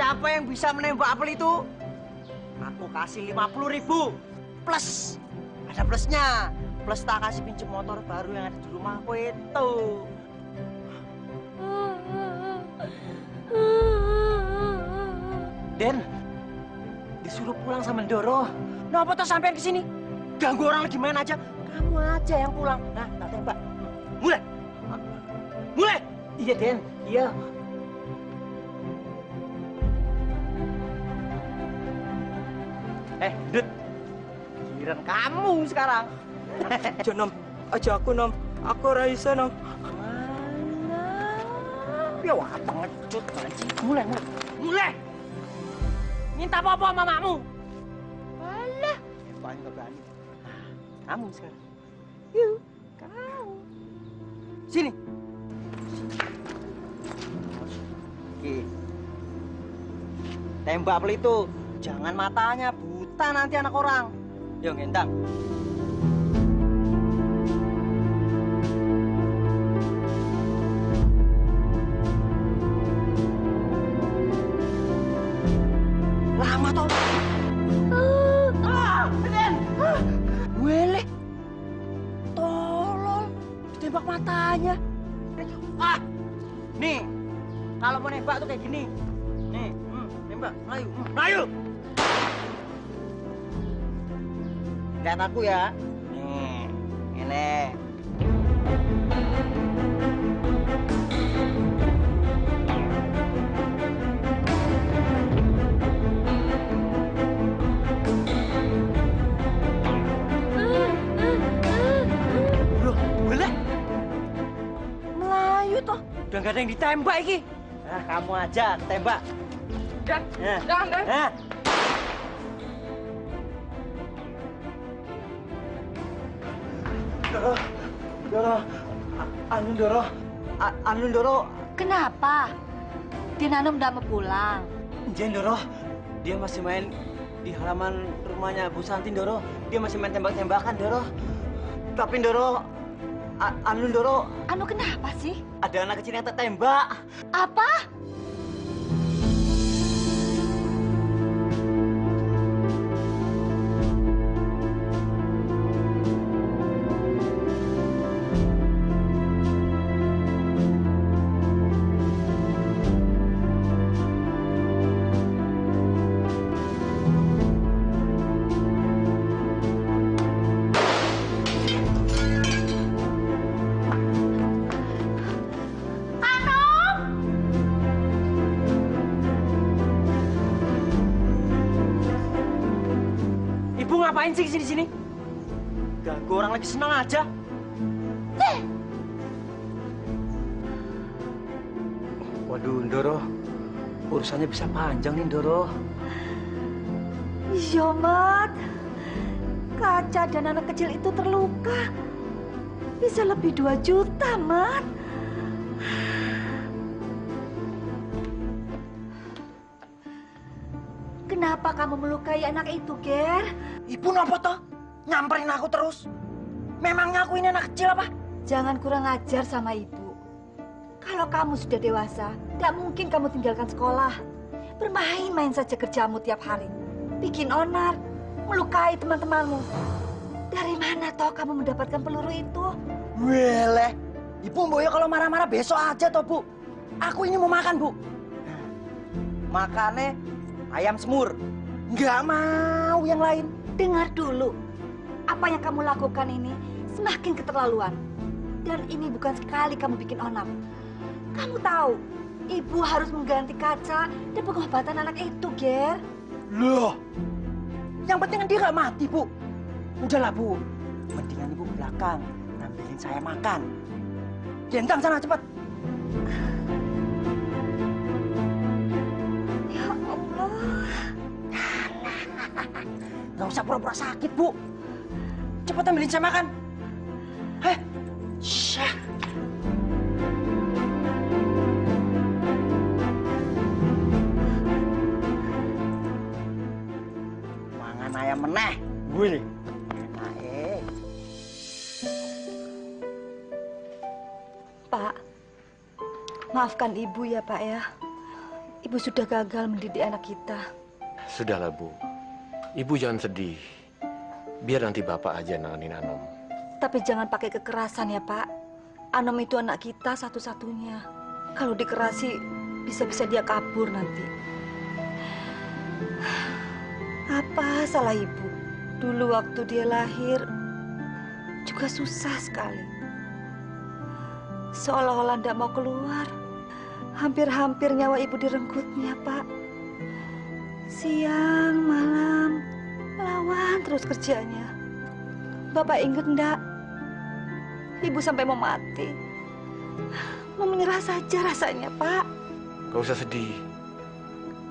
Siapa yang bisa menembak apel itu? Aku kasih 50.000 plus. Ada plusnya. Plus tak kasih pinjem motor baru yang ada di rumahku itu. Den, disuruh pulang sama Ndoro. Kenapa tuh sampean kesini? Ganggu orang lagi main aja. Kamu aja yang pulang. Nah, tak tembak. Mulai. Mulai. Iya, Den. Iya. Dut. Giliran kamu sekarang. Aja nom, aja aku nom. Aku Raisa nom. Mana? Ya wah, pengecut anjing. Mulai. Minta apa-apa sama mamamu? Alah, paling nggak berani. Kamu sekarang. Yuk, kamu. Sini. Oke. Tembak apel itu. Jangan matanya buta nanti anak orang. Yuk, ngendang. Lama toh. Den. Weleh. Tolol. Ditembak matanya. Nih. Kalau mau nembak tuh kayak gini. Nih, nembak. Melayu. Lihat aku ya. Nih, ini. Loh, boleh? Melayu toh. Udah gak ada yang ditembak iki. Nah, kamu aja tembak. Jangan, Den. Nah. Anu Ndoro. Kenapa? Dinanum udah mau pulang. Jen Ndoro, dia masih main di halaman rumahnya Bu Santi Ndoro. Dia masih main tembak-tembakan Ndoro. Tapi Ndoro, anu Ndoro, Anu kenapa sih? ada anak kecil yang tertembak. Apa? Ibu ngapain sih kesini-sini? Ganggu orang lagi senang aja. Waduh, Ndoro. Urusannya bisa panjang nih, Ndoro. Iya, Mat. Kaca dan anak kecil itu terluka. Bisa lebih 2 juta, Mat. Kenapa kamu melukai anak itu, Ger? Ibu napa toh? Nyamperin aku terus. Memangnya aku ini anak kecil apa? Jangan kurang ajar sama ibu. Kalau kamu sudah dewasa, tidak mungkin kamu tinggalkan sekolah. Bermain-main saja kerjamu tiap hari. Bikin onar, melukai teman-temanmu. Dari mana toh kamu mendapatkan peluru itu? Weleh, Ibu Mboyo kalau marah-marah besok aja toh, Bu. Aku ini mau makan, Bu. Makannya ayam semur. Nggak mau yang lain. Dengar dulu, apa yang kamu lakukan ini semakin keterlaluan. Dan ini bukan sekali kamu bikin onar. Kamu tahu, ibu harus mengganti kaca dan pengobatan anak itu, Ger. Loh, yang penting kan dia nggak mati, Bu. Udahlah, Bu. Mendingan Ibu belakang, ambilin saya makan. Gendang sana, cepat. Ya Allah. Nggak usah pura-pura sakit, Bu. Cepat ambilin saya makan. Heh, syah. Mangan ayam meneh. Wih, enak Pak, maafkan ibu ya, Pak ya. Ibu sudah gagal mendidik anak kita. Sudahlah, Bu. Ibu jangan sedih. Biar nanti Bapak aja nanganin Anom. Tapi jangan pakai kekerasan ya, Pak. Anom itu anak kita satu-satunya. Kalau dikerasi, bisa-bisa dia kabur nanti. Apa salah ibu? Dulu waktu dia lahir, juga susah sekali. Seolah-olah tidak mau keluar. Hampir-hampir nyawa ibu direnggutnya, Pak. Siang, malam, melawan terus kerjanya. Bapak ingat enggak? Ibu sampai mau mati. Mau menyerah saja rasanya, Pak. Gak usah sedih.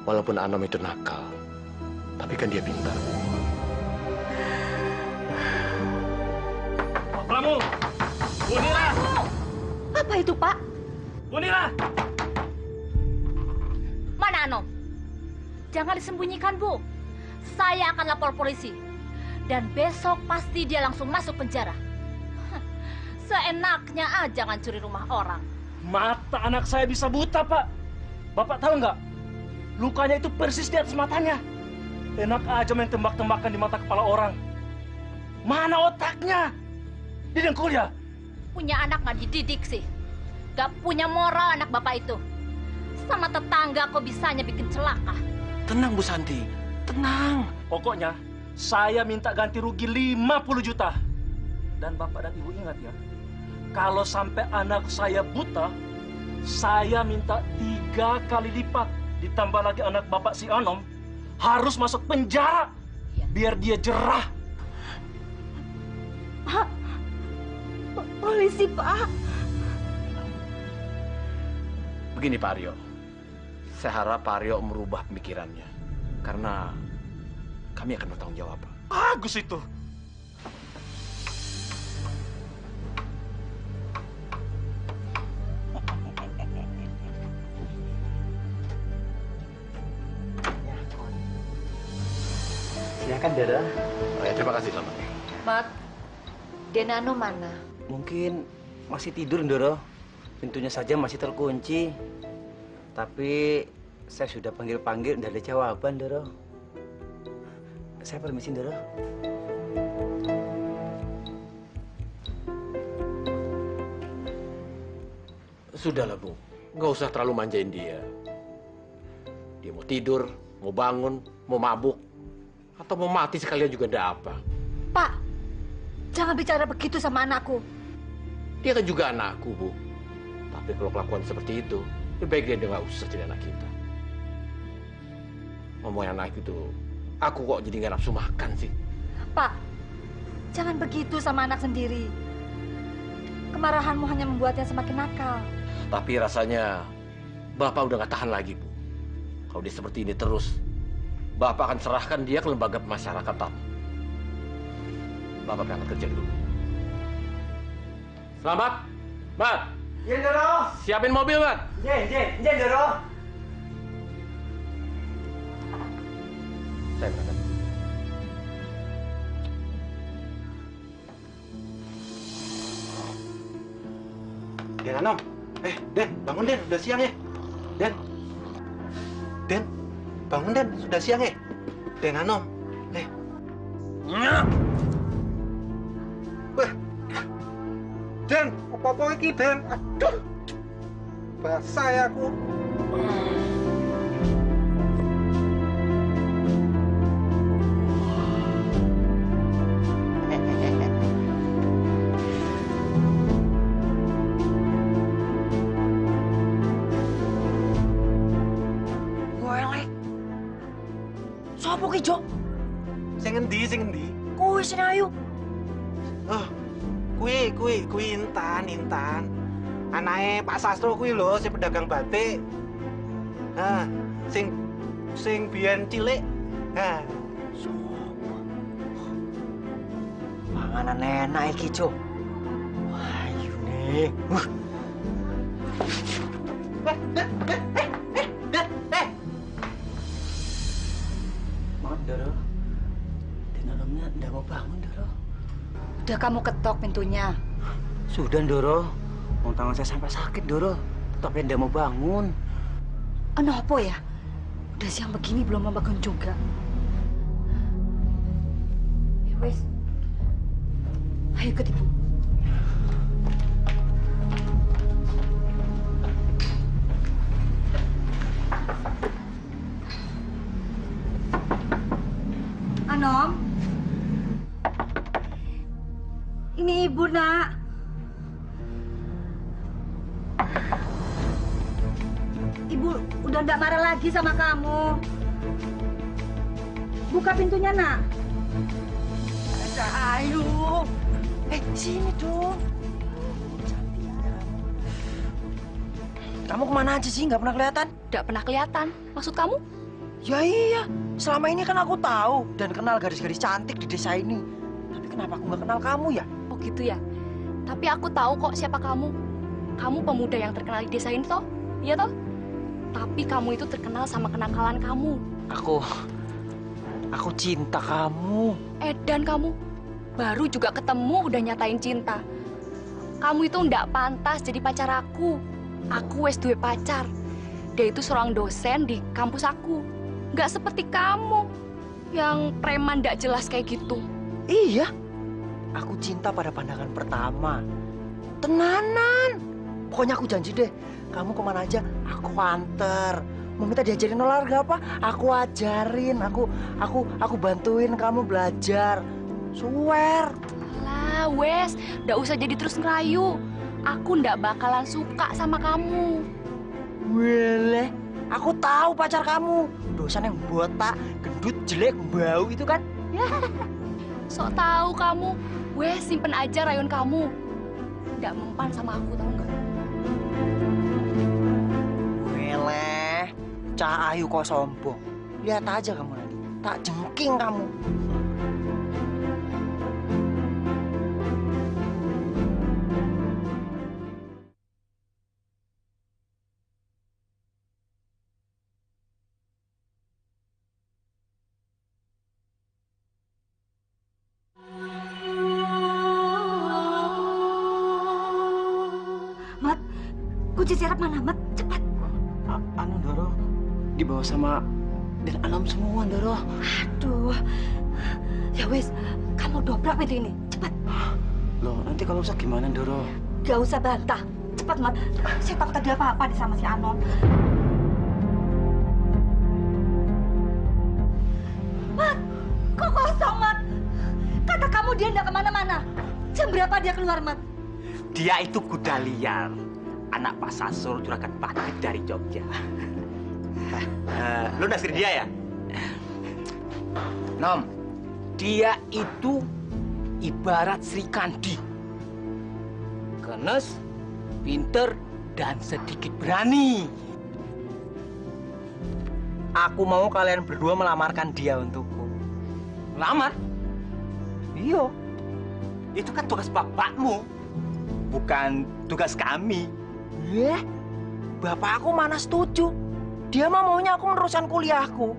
Walaupun Anom itu nakal, tapi kan dia pintar. Kamu, Bunila! Apa itu, Pak? Bunila! Mana Anom? Jangan disembunyikan, Bu. Saya akan lapor polisi. Dan besok pasti dia langsung masuk penjara. Hah, seenaknya aja ngancuri rumah orang. Mata anak saya bisa buta, Pak. Bapak tahu nggak? Lukanya itu persis di atas matanya. Enak aja main tembak-tembakan di mata kepala orang. Mana otaknya? Didengkul ya? Punya anak nggak dididik sih. Gak punya moral anak bapak itu. Sama tetangga kok bisanya bikin celaka. Tenang, Bu Santi. Tenang. Pokoknya, saya minta ganti rugi 50 juta. Dan Bapak dan Ibu ingat ya, kalau sampai anak saya buta, saya minta 3 kali lipat. Ditambah lagi anak Bapak si Anom, harus masuk penjara. Iya. Biar dia jerah. Pak, polisi, Pak. Begini, Pak Aryo. Saya harap Pak Aryo merubah pemikirannya. Karena kami akan bertanggung jawab. Bagus itu. Silakan, Dara. Oh, ya, terima kasih, Selamat. Mat, Denano mana? Mungkin masih tidur, Ndoro. Pintunya saja masih terkunci. Tapi saya sudah panggil-panggil, tidak ada jawaban, Ndoro. Saya permisi, Ndoro. Sudahlah, Bu. Nggak usah terlalu manjain dia. Dia mau tidur, mau bangun, mau mabuk, atau mau mati sekalian juga enggak apa. Pak, jangan bicara begitu sama anakku. Dia kan juga anakku, Bu. Tapi kalau kelakuan seperti itu, lebih baik dia nggak usah jadi anak kita. Ngomongin anak itu, aku kok jadi nggak nafsu makan sih. Pak, jangan begitu sama anak sendiri. Kemarahanmu hanya membuatnya semakin nakal. Tapi rasanya Bapak udah nggak tahan lagi, Bu. Kalau dia seperti ini terus, Bapak akan serahkan dia ke lembaga pemasyarakatan. Bapak berangkat kerja dulu. Selamat, Mat. Iya, Ndoro. Siapin mobil, Mat. Iya, Ndoro. Saya berangkat. Den, Anom. Den, bangun Den, udah siang ya. Den, bangun Den, sudah siang ya. Den, Anom. Wah, Den, apa-apa iki Den? Aduh, basah ya aku. Sopo ki, Jo? Sing endi? Kuwi sing ayu. Oh, kui Intan. Anake Pak Sastro kui lho, si pedagang batik. Ah, sing biyen cilik. Ah, Panganan enak iki, Jo. Ayu nih. Maaf, Doro. Den Anomnya ndak mau bangun, Doro. Udah kamu ketok pintunya. Sudah, Doro. Wong tangan saya sampai sakit, Doro. Tapi ndak mau bangun. Apa ya? Udah siang begini belum membangun juga. Ya wes. Ayo ikut ibu. Anom. Ini ibu, Nak. Ibu udah nggak marah lagi sama kamu. Buka pintunya, Nak. Ayo. Sini dong. Kamu kemana aja sih? Nggak pernah kelihatan? Nggak pernah kelihatan. Maksud kamu? Ya iya. Selama ini kan aku tahu dan kenal gadis-gadis cantik di desa ini. Tapi kenapa aku nggak kenal kamu ya? Oh gitu ya. Tapi aku tahu kok siapa kamu. Kamu pemuda yang terkenal di desa ini toh? Iya toh? Tapi kamu itu terkenal sama kenakalan kamu. Aku cinta kamu. Edan kamu. Baru juga ketemu udah nyatain cinta. Kamu itu ndak pantas jadi pacar aku. Aku wes duwe pacar. Dia itu seorang dosen di kampus aku. Nggak seperti kamu yang preman ndak jelas kayak gitu. Iya. Aku cinta pada pandangan pertama. Tenanan. Pokoknya aku janji deh, kamu kemana aja, aku anter. Mau minta diajarin olahraga apa? Aku ajarin. Aku bantuin kamu belajar. Swear. Lah, wes, ndak usah jadi terus ngerayu. Aku ndak bakalan suka sama kamu. Weleh, aku tahu pacar kamu. Dosen yang botak, gendut, jelek, bau itu kan? Sok tahu kamu. Wes, simpen aja rayuan kamu. Ndak mempan sama aku, tahu nggak? Weleh, Cah Ayu kok sombong. Lihat aja kamu nanti, tak jengking kamu. Mat, kunci sirap mana, Mat? Cepat. Anu Doro, dibawa sama dan Anom semua Doro. Aduh. Ya wes, kamu dobrak pintu ini. Cepat. Loh, nanti kalau rusak gimana Doro? Gak usah bantah. Cepat, Mat. Saya takut ada apa-apa di sama si Anon. Mat, kok kosong, Mat? Kata kamu dia nggak kemana-mana. Jam berapa dia keluar, Mat? Dia itu kuda liar, anak Pak Sasur juragan Patit dari Jogja. Lu naksir dia ya? Nom, dia itu ibarat Sri Kandi. Kenes, pinter, dan sedikit berani. Aku mau kalian berdua melamarkan dia untukku. Lamar? Iya. Itu kan tugas bapakmu, bukan tugas kami. Bapak aku mana setuju. Dia mah maunya aku meneruskan kuliahku.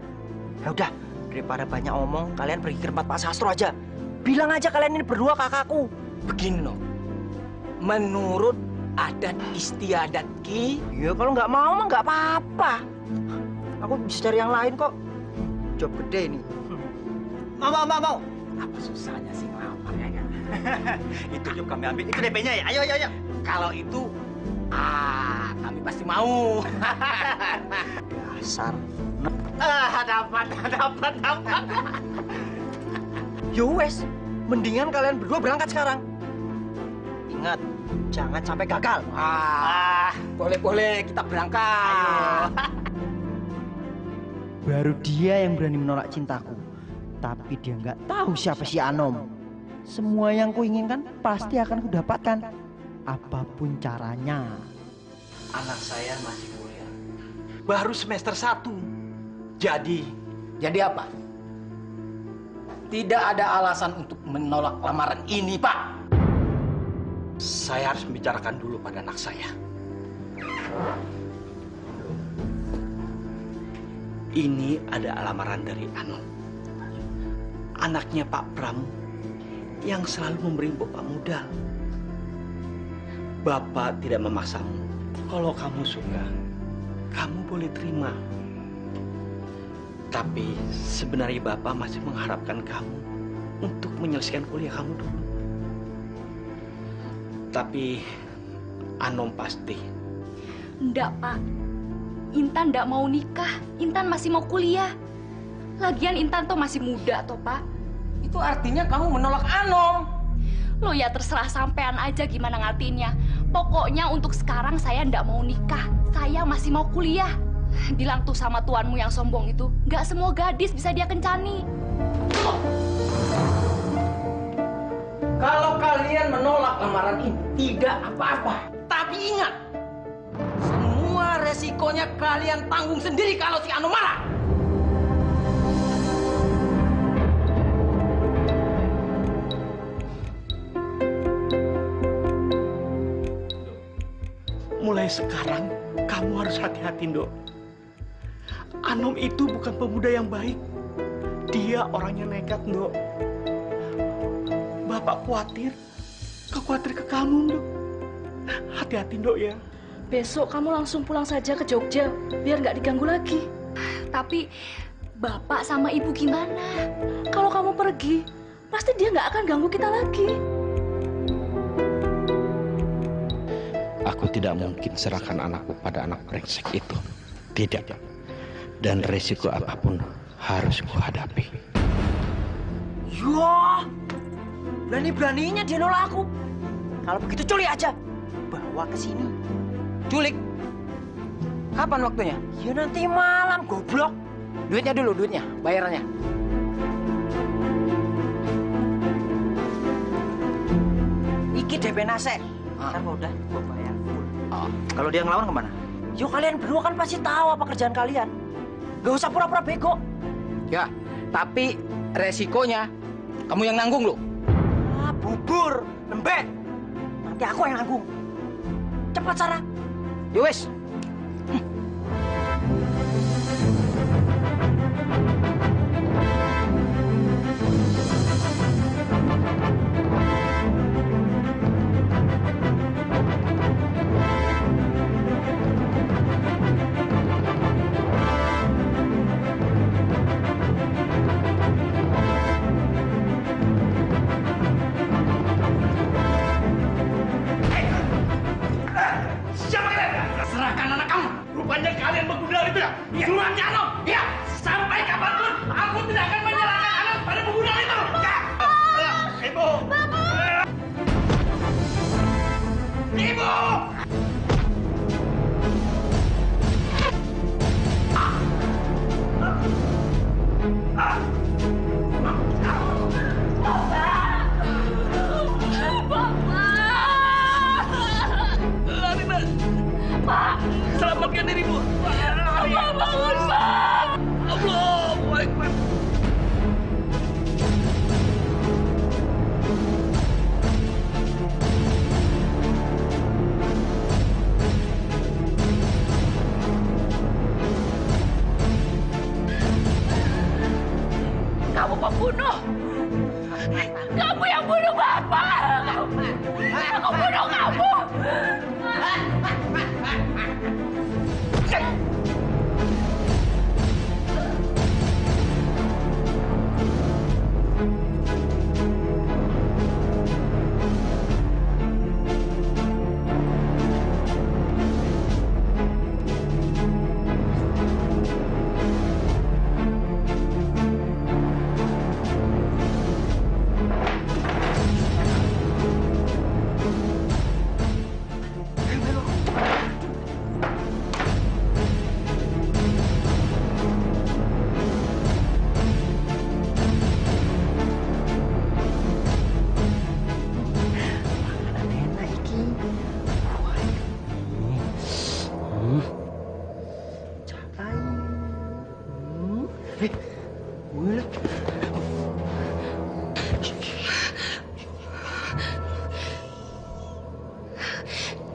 Ya udah, daripada banyak omong, kalian pergi ke tempat Pak Sastro aja. Bilang aja kalian ini berdua kakakku. Begini, Nom. Menurut adat istiadat Ki, Ya kalau nggak mau mah nggak apa-apa. Aku bisa cari yang lain kok. Job gede ini. mau. Apa susahnya sih ngelamar ya kan? Itu yuk kami ambil. Itu DP-nya ya. Ayo. Kalau itu, kami pasti mau. Dasar. Dapat. Yo wes, mendingan kalian berdua berangkat sekarang. Ingat, jangan sampai gagal. Boleh kita berangkat. Baru dia yang berani menolak cintaku. Tapi dia nggak tahu siapa si Anom. Semua yang kuinginkan pasti akan kudapatkan. Apapun caranya. Anak saya masih kuliah. Baru semester 1. Jadi apa? Tidak ada alasan untuk menolak lamaran ini, Pak. Saya harus membicarakan dulu pada anak saya. Ini ada lamaran dari Anom. Anaknya Pak Pram yang selalu memberi Bapak modal. Bapak tidak memaksamu. Kalau kamu suka, kamu boleh terima. Tapi sebenarnya Bapak masih mengharapkan kamu untuk menyelesaikan kuliah kamu dulu. Tapi Anom pasti. Enggak, Pak. Intan enggak mau nikah. Intan masih mau kuliah. Lagian Intan tuh masih muda toh, Pak. Itu artinya kamu menolak Anom. Lo ya terserah sampean aja gimana ngartiinnya. Pokoknya untuk sekarang saya enggak mau nikah. Saya masih mau kuliah. Bilang tuh sama tuanmu yang sombong itu, nggak semua gadis bisa dia kencani. Kalau kalian menolak lamaran ini, tidak apa-apa. Tapi ingat, semua resikonya kalian tanggung sendiri kalau si Anom marah. Mulai sekarang, kamu harus hati-hati, Dok. Anom itu bukan pemuda yang baik. Dia orangnya nekat, Dok. Bapak khawatir ke kamu, Dok. Hati-hati, Dok, ya. Besok kamu langsung pulang saja ke Jogja, biar nggak diganggu lagi. Tapi Bapak sama Ibu gimana? Kalau kamu pergi, pasti dia nggak akan ganggu kita lagi. Aku tidak mungkin serahkan anakku pada anak brengsek itu. Tidak. Dan resiko apapun harus kuhadapi. Yah, berani-beraninya dia nolak aku. Kalau begitu culik aja. Bawa ke sini. Culik. Kapan waktunya? Ya nanti malam, goblok. Duitnya dulu, duitnya. Bayarannya. Iki DP nase. Ntar kalau udah, gue bayar full. Kalau dia ngelawan kemana? Yo kalian berdua kan pasti tahu apa kerjaan kalian. Gak usah pura-pura bego. Ya, tapi resikonya kamu yang nanggung loh. Ah, bubur, lembek. Nanti aku yang nanggung. Cepat, Sarah. Yowes. Selamatkan dirimu. Bangun, Pak. Allahu Akbar. Kamu pembunuh. Kamu yang bunuh Bapak. Aku bunuh kamu.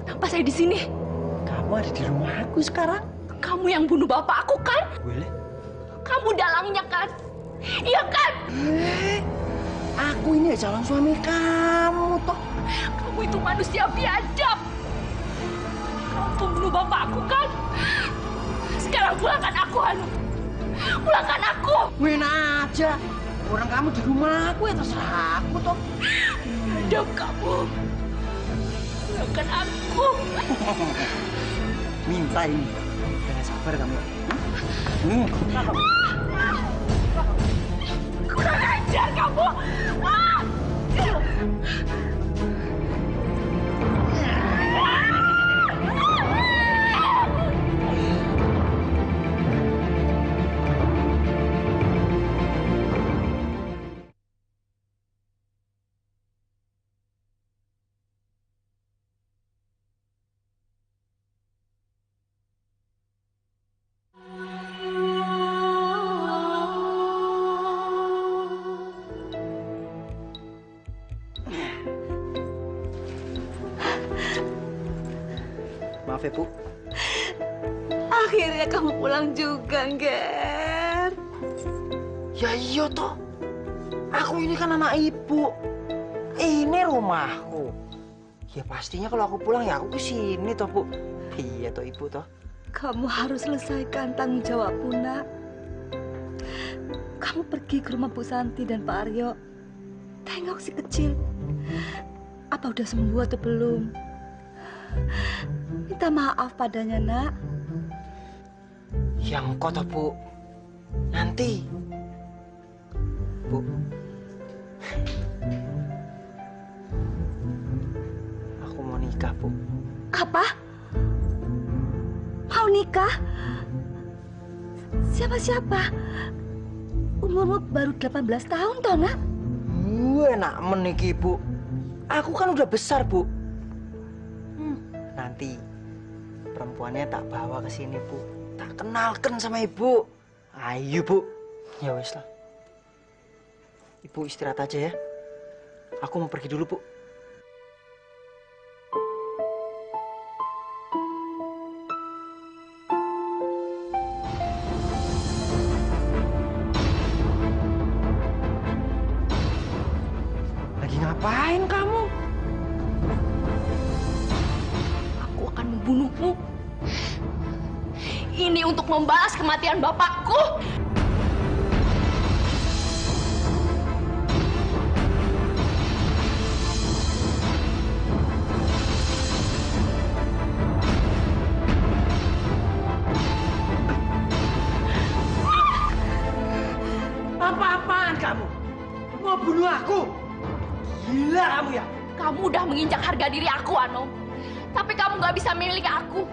Kenapa saya di sini? Kamu ada di rumah aku sekarang. Kamu yang bunuh bapak aku kan? Boleh? Kamu dalangnya kan? Iya kan? Aku ini calon suami kamu toh. Kamu itu manusia biadab. Kamu pembunuh bapak aku kan? Anu. Pulangkan aku. Main aja. Orang kamu di rumah aku ya terserah aku toh. Dok kamu. Pulangkan aku. Minta ini. Jangan sabar kamu. Kurang ajar kamu. Maaf ya, Bu. Akhirnya kamu pulang juga, Ger. Ya iya toh. Aku ini kan anak ibu. Ini rumahku. Ya pastinya kalau aku pulang ya aku ke sini toh, Bu. Iya toh, Ibu toh. Kamu harus selesaikan tanggung jawabmu, Nak. Kamu pergi ke rumah Bu Santi dan Pak Aryo. Tengok si kecil. Apa udah sembuh atau belum? Minta maaf padanya, Nak. Yang kok toh, Bu. Nanti. Bu. Aku mau nikah, Bu. Apa? Mau nikah? Siapa-siapa? Umurmu baru 18 tahun, toh, Nak? Enak meniki, Bu. Aku kan udah besar, Bu. Nanti perempuannya tak bawa ke sini, Bu. Tak kenalkan sama Ibu. Ayo, Bu. Ya wes lah. Ibu istirahat aja ya. Aku mau pergi dulu, Bu. Lagi ngapain kamu? Aku akan membunuhmu. Ini untuk membalas kematian bapakku. Apa-apaan kamu? Mau bunuh aku? Gila kamu ya? Kamu udah menginjak harga diri aku, Anom. Tapi kamu nggak bisa memiliki aku.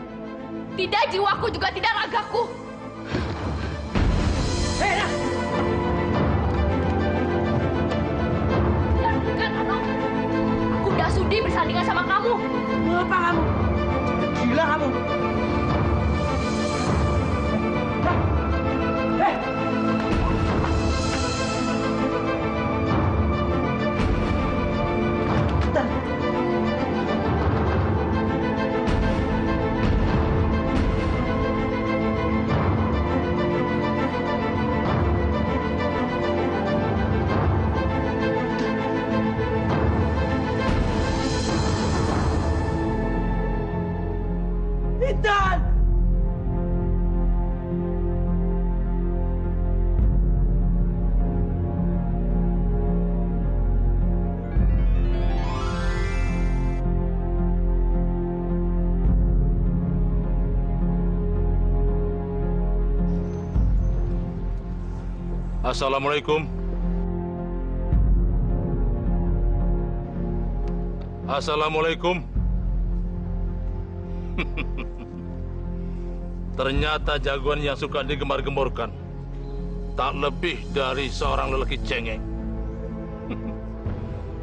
Tidak jiwaku, juga tidak ragaku. Hei, Jangan, Anom. Aku udah sudi bersandingan sama kamu. mau apa kamu? Gila kamu? Hei! Intan! Assalamualaikum. Assalamualaikum. Ternyata jagoan yang suka digembar-gemborkan tak lebih dari seorang lelaki cengeng.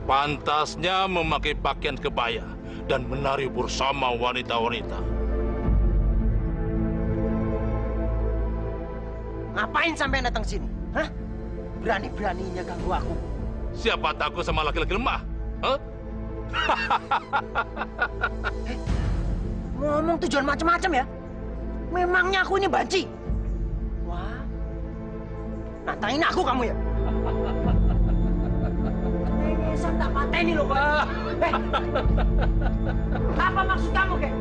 Pantasnya memakai pakaian kebaya dan menari bersama wanita-wanita. Ngapain sampai datang sini? Hah? Berani-beraninya ganggu aku. Siapa takut sama laki-laki lemah? Hah? Ngomong tujuan macam-macam ya? Memangnya aku ini banci? Wah, natain aku kamu ya? Nengesan tak pateni loh, Pak. Apa maksud kamu, Kek?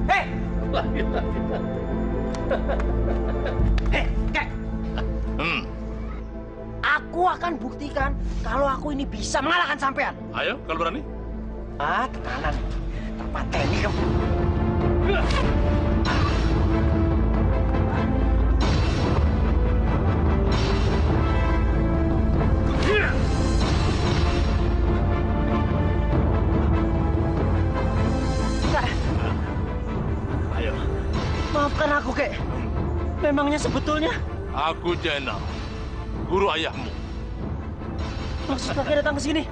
Hei, Hei, Kek. Aku akan buktikan kalau aku ini bisa mengalahkan sampean. Ayo, kalau berani. Ah, tekanan. Terpateni kamu. Ayo. Maafkan aku, Kek. Memangnya sebetulnya Aku Jenal, guru ayahmu. maksud kakek datang ke sini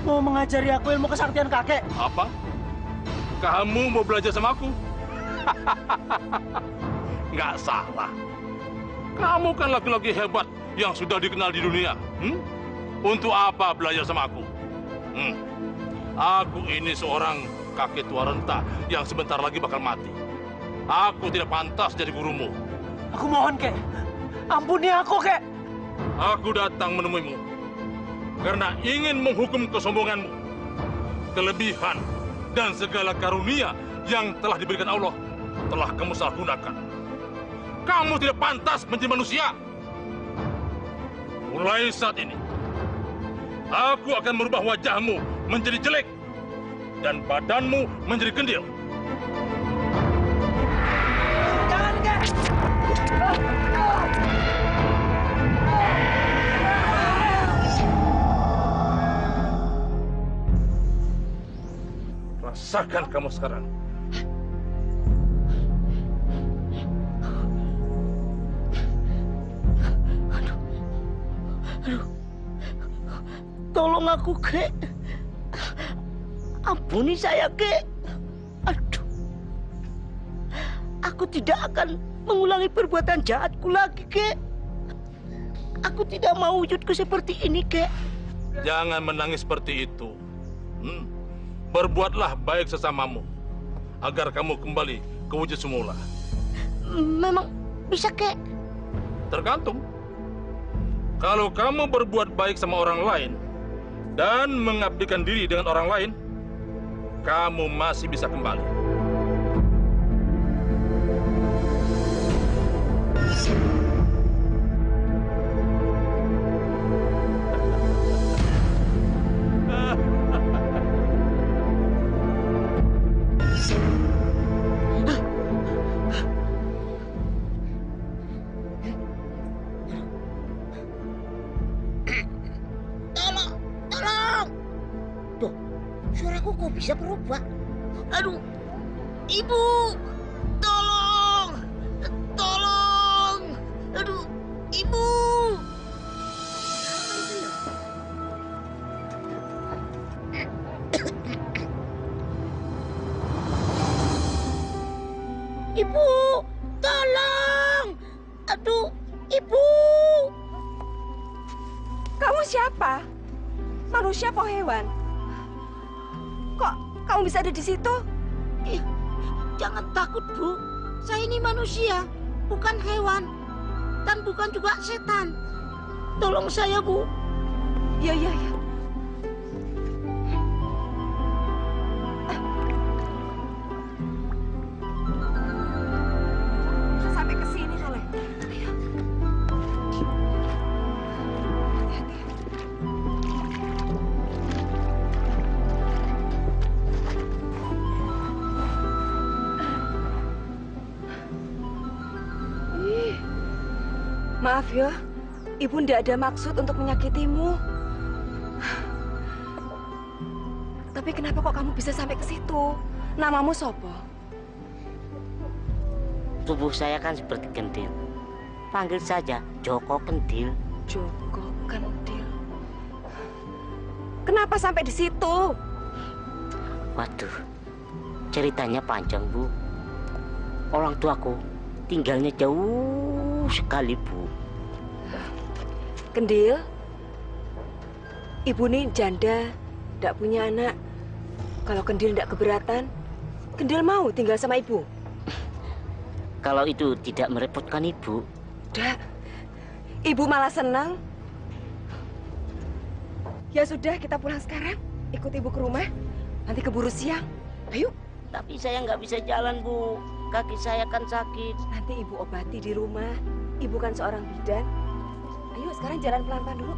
mau mengajari aku ilmu kesaktian kakek. Apa? Kamu mau belajar sama aku? Nggak salah. Kamu kan laki-laki hebat yang sudah dikenal di dunia. Untuk apa belajar sama aku? Aku ini seorang kakek tua renta yang sebentar lagi bakal mati. Aku tidak pantas jadi gurumu. Aku mohon, Kek. Ampuni aku, Kek. Aku datang menemuimu karena ingin menghukum kesombonganmu, kelebihan, dan segala karunia yang telah diberikan Allah telah kamu salahgunakan. Kamu tidak pantas menjadi manusia. Mulai saat ini, aku akan merubah wajahmu menjadi jelek dan badanmu menjadi kendil. Jangan, Kek. Rasakan kamu sekarang. Tolong aku, Kek. Ampuni saya, Kek. Aduh. Aku tidak akan mengulangi perbuatan jahatku lagi, Kek. Aku tidak mau wujudku seperti ini, Kek. Jangan menangis seperti itu. Berbuatlah baik sesamamu agar kamu kembali ke wujud semula. Memang bisa, Kek? Tergantung. Kalau kamu berbuat baik sama orang lain dan mengabdikan diri dengan orang lain, kamu masih bisa kembali. Suaraku kok bisa berubah? Aduh, Ibu, tolong, tolong, aduh, Ibu. Ibu, tolong, aduh, Ibu. Kamu siapa? Manusia apa hewan? Kok kamu bisa ada di situ? Jangan takut, Bu. Saya ini manusia, bukan hewan. Dan bukan juga setan. Tolong saya, Bu. Ya. Sampai ke sini, Soleh. Maaf ya, Ibu tidak ada maksud untuk menyakitimu. Tapi kenapa kok kamu bisa sampai ke situ? Namamu Sopo? Tubuh saya kan seperti kendil. Panggil saja Joko Kendil. Joko Kendil. Kenapa sampai di situ? Waduh, ceritanya panjang, Bu. Orang tuaku tinggalnya jauh sekali, Bu. Kendil, Ibu nih janda, tidak punya anak. Kalau Kendil tidak keberatan, Kendil mau tinggal sama Ibu. Kalau itu tidak merepotkan Ibu. Tidak, Ibu malah senang. Ya sudah, kita pulang sekarang. Ikut Ibu ke rumah, nanti keburu siang. Ayo. Tapi saya nggak bisa jalan, Bu. Kaki saya kan sakit. Nanti ibu obati di rumah. Ibu kan seorang bidan. Ayo sekarang jalan pelan-pelan dulu.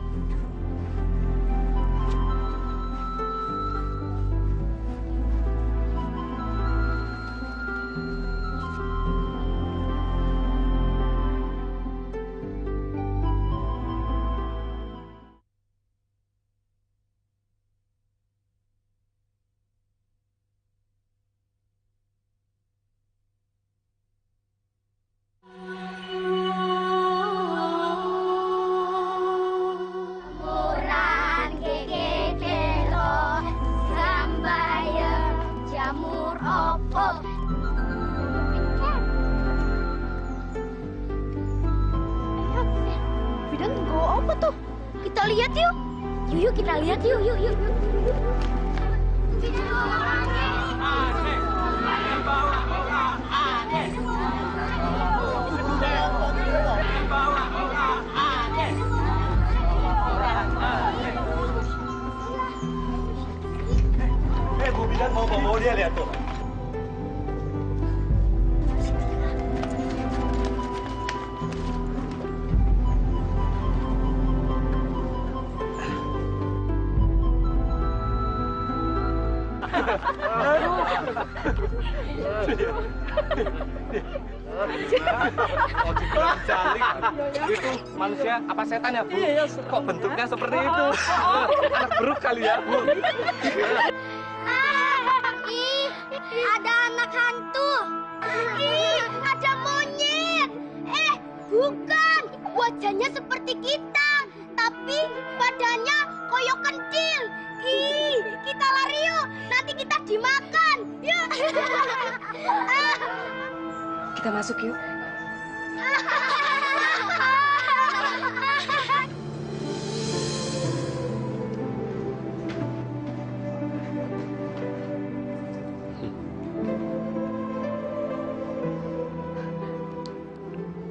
lihat yuk. Yuk, kita lihat yuk. Bu Bidan mau bawa dia, lihat tuh. Itu manusia apa setan ya, Bu? Kok bentuknya seperti itu? Anak beruk kali ya, Bu. Ih, ada anak hantu. Ih, ada monyet. Bukan. Wajahnya seperti kita, tapi badannya koyok kecil. Ih, kita lari yuk. Nanti kita dimakan. Yuk. Kita masuk yuk.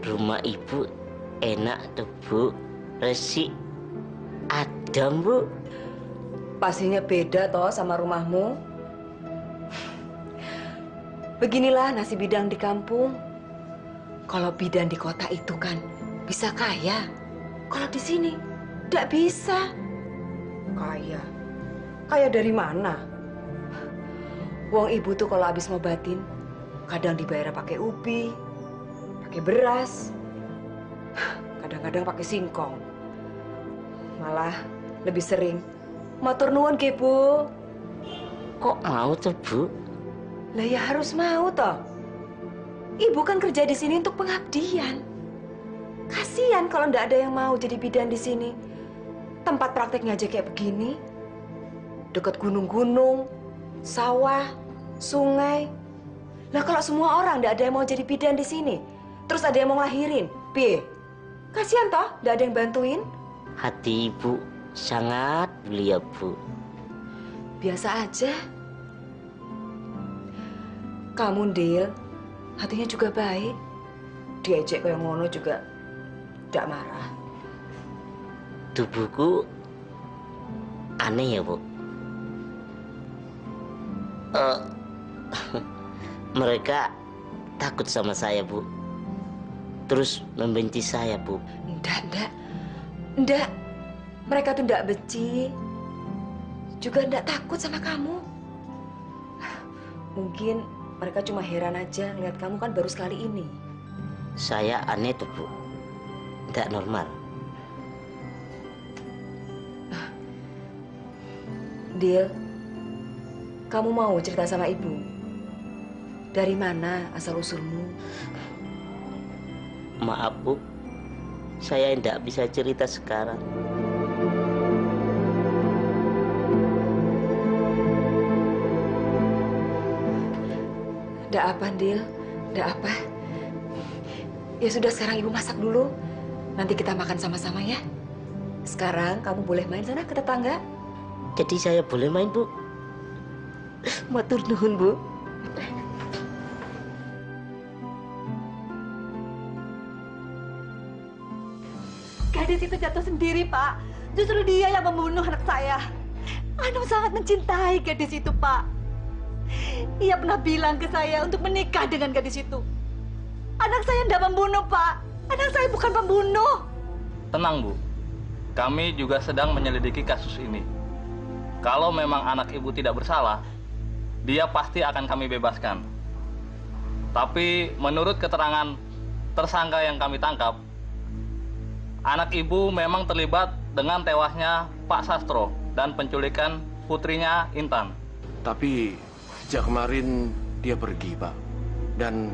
Rumah ibu enak tuh, Bu. Resik, adem, Bu. Pastinya beda toh sama rumahmu. Beginilah nasi bidan di kampung. Kalau bidan di kota itu kan bisa kaya. Kalau di sini tidak bisa. Kaya? Kaya dari mana? Wong ibu tuh kalau habis ngobatin kadang dibayar pakai ubi, pakai beras, kadang-kadang pakai singkong. Malah lebih sering matur nuwun ke, Bu. Kok mau tuh, Bu? Lah ya harus mau toh. Ibu kan kerja di sini untuk pengabdian. Kasihan kalau ndak ada yang mau jadi bidan di sini. Tempat prakteknya aja kayak begini. Dekat gunung-gunung, sawah, sungai. Lah kalau semua orang ndak ada yang mau jadi bidan di sini, terus ada yang mau ngelahirin, piye? Kasihan toh, ndak ada yang bantuin. Hati ibu sangat mulia, Bu. Biasa aja. Kamu, Dil, hatinya juga baik. Diajak kayak ngono juga tidak marah. Tubuhku aneh ya, Bu. Mereka takut sama saya, Bu. Terus membenci saya, Bu. Enggak. Mereka tuh enggak benci. Juga enggak takut sama kamu. Mungkin mereka cuma heran aja ngeliat kamu kan baru sekali ini. Saya aneh tuh, Bu. Enggak normal. Dil, kamu mau cerita sama ibu? Dari mana asal-usulmu? Maaf, Bu. Saya enggak bisa cerita sekarang. Nggak apa, Dil. Nggak apa. Ya sudah, sekarang ibu masak dulu. Nanti kita makan sama-sama ya. Sekarang kamu boleh main sana ke tetangga. Jadi saya boleh main, Bu? Matur nuwun, Bu. Gadis itu jatuh sendiri, Pak. Justru dia yang membunuh anak saya. Anum sangat mencintai gadis itu, Pak. Ia pernah bilang ke saya untuk menikah dengan gadis itu. Anak saya tidak membunuh, Pak. Anak saya bukan pembunuh. Tenang, Bu. Kami juga sedang menyelidiki kasus ini. Kalau memang anak ibu tidak bersalah, dia pasti akan kami bebaskan. Tapi menurut keterangan tersangka yang kami tangkap, anak ibu memang terlibat dengan tewasnya Pak Sastro dan penculikan putrinya Intan. Tapi sejak kemarin dia pergi, Pak. Dan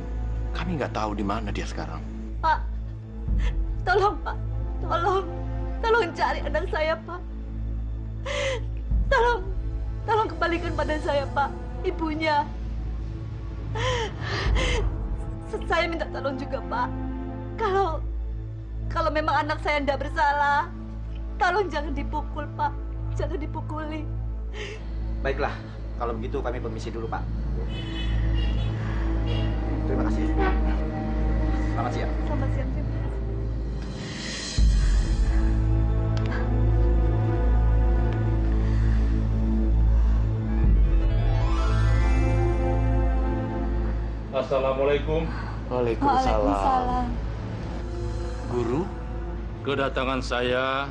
kami nggak tahu di mana dia sekarang. Pak, tolong Pak, tolong cari anak saya Pak. Tolong kembalikan pada saya Pak, ibunya. Saya minta tolong juga Pak. Kalau memang anak saya tidak bersalah, tolong jangan dipukul Pak, jangan dipukuli. Baiklah, kalau begitu kami permisi dulu, Pak. Terima kasih. Selamat siang. Selamat siang, terima kasih. Assalamualaikum. Waalaikumsalam. Guru, kedatangan saya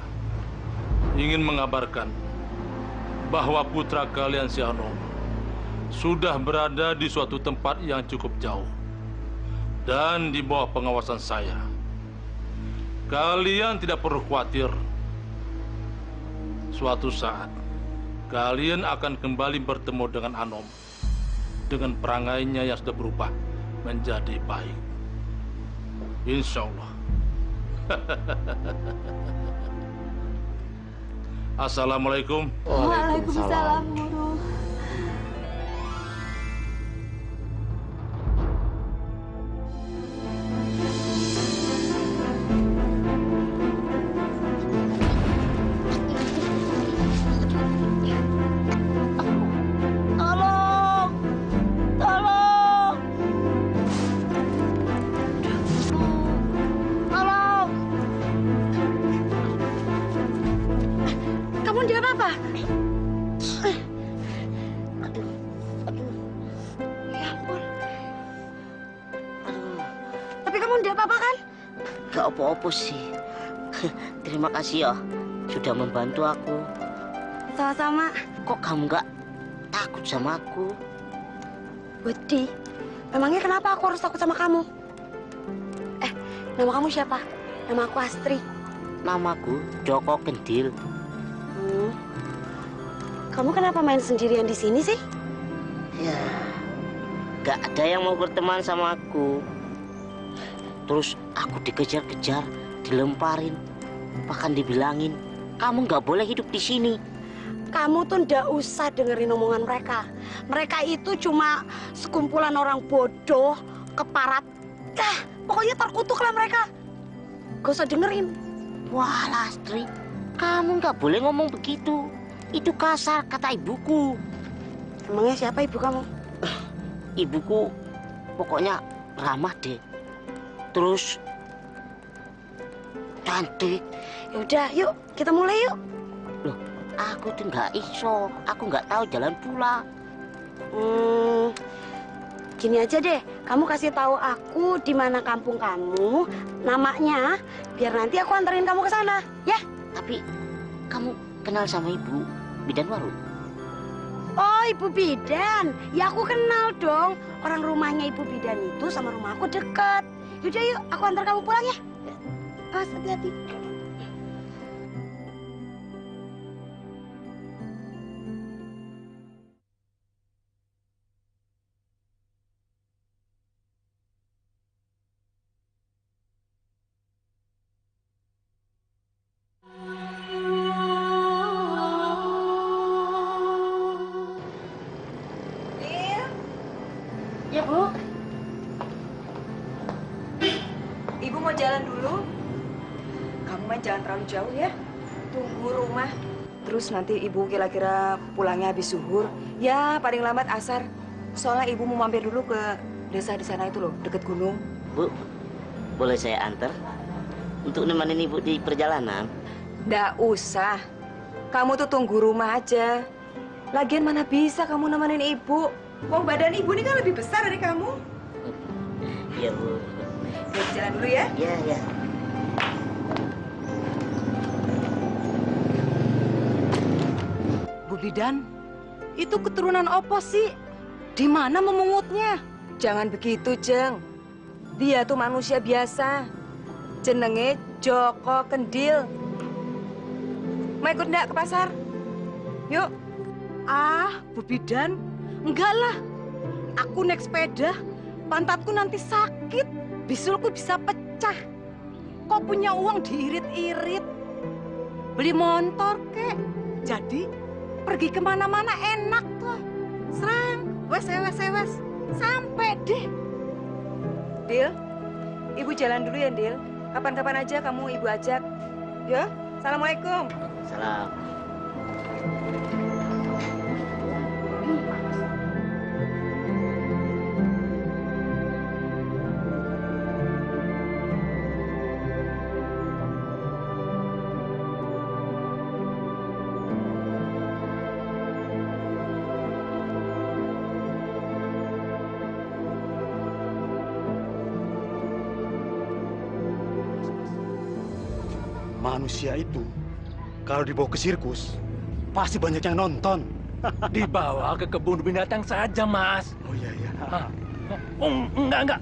ingin mengabarkan bahwa putra kalian si Anom sudah berada di suatu tempat yang cukup jauh dan di bawah pengawasan saya. Kalian tidak perlu khawatir. Suatu saat kalian akan kembali bertemu dengan Anom dengan perangainya yang sudah berubah menjadi baik. Insya Allah. Assalamualaikum. Waalaikumsalam, Guru. Apa sih? Terima kasih ya sudah membantu aku. Sama-sama. Kok kamu nggak takut sama aku? Budi, memangnya kenapa aku harus takut sama kamu? Nama kamu siapa? Nama aku Astri. Namaku Joko Kendil. Kamu kenapa main sendirian di sini sih? Ya, nggak ada yang mau berteman sama aku. Terus aku dikejar-kejar, dilemparin, bahkan dibilangin, kamu nggak boleh hidup di sini. Kamu tuh ndak usah dengerin omongan mereka. Mereka itu cuma sekumpulan orang bodoh, keparat. Pokoknya terkutuklah mereka. Gak usah dengerin. Wah, Lastri, kamu nggak boleh ngomong begitu. Itu kasar, kata ibuku. Emangnya siapa ibu kamu? Ibuku pokoknya ramah deh. Terus cantik. Yaudah, yuk kita mulai yuk. Loh, aku tuh nggak iso. Aku nggak tahu jalan pulang. Gini aja deh, kamu kasih tahu aku di mana kampung kamu, namanya, biar nanti aku anterin kamu ke sana, ya? Tapi kamu kenal sama Ibu Bidan Waru? Oh, Ibu Bidan. Ya aku kenal dong. Orang rumahnya Ibu Bidan itu sama rumah aku dekat. Yaudah yuk, aku antar kamu pulang ya. Awas, hati-hati. Ya, Bu. Ibu mau jalan dulu. Kamu main jangan terlalu jauh ya. Tunggu rumah. Terus nanti ibu kira-kira pulangnya habis zuhur. Ya, paling lambat asar. Soalnya ibu mau mampir dulu ke desa di sana itu loh, deket gunung. Bu, boleh saya antar? Untuk nemenin Ibu di perjalanan? Nggak usah. Kamu tuh tunggu rumah aja. Lagian mana bisa kamu nemenin ibu. Wong badan ibu ini kan lebih besar dari kamu. Iya, Bu. Ya, jalan dulu ya. Iya, iya. Bu Bidan, itu keturunan opo sih? Di mana memungutnya? Jangan begitu, Jeng. Dia tuh manusia biasa. Jenenge Joko Kendil. Mau ikut enggak ke pasar? Yuk. Ah, Bu Bidan, enggak lah. Aku naik sepeda, pantatku nanti sakit, bisulku bisa pecah. Kok punya uang diirit-irit? Beli motor, kek. Jadi, pergi kemana-mana enak tuh. Serang, wes. Sampai deh. Dil, ibu jalan dulu ya, Dil. Kapan-kapan aja kamu ibu ajak. Ya, Assalamualaikum. Salam. Manusia itu kalau dibawa ke sirkus pasti banyak yang nonton. Dibawa ke kebun binatang saja, Mas. Oh iya. Oh, enggak.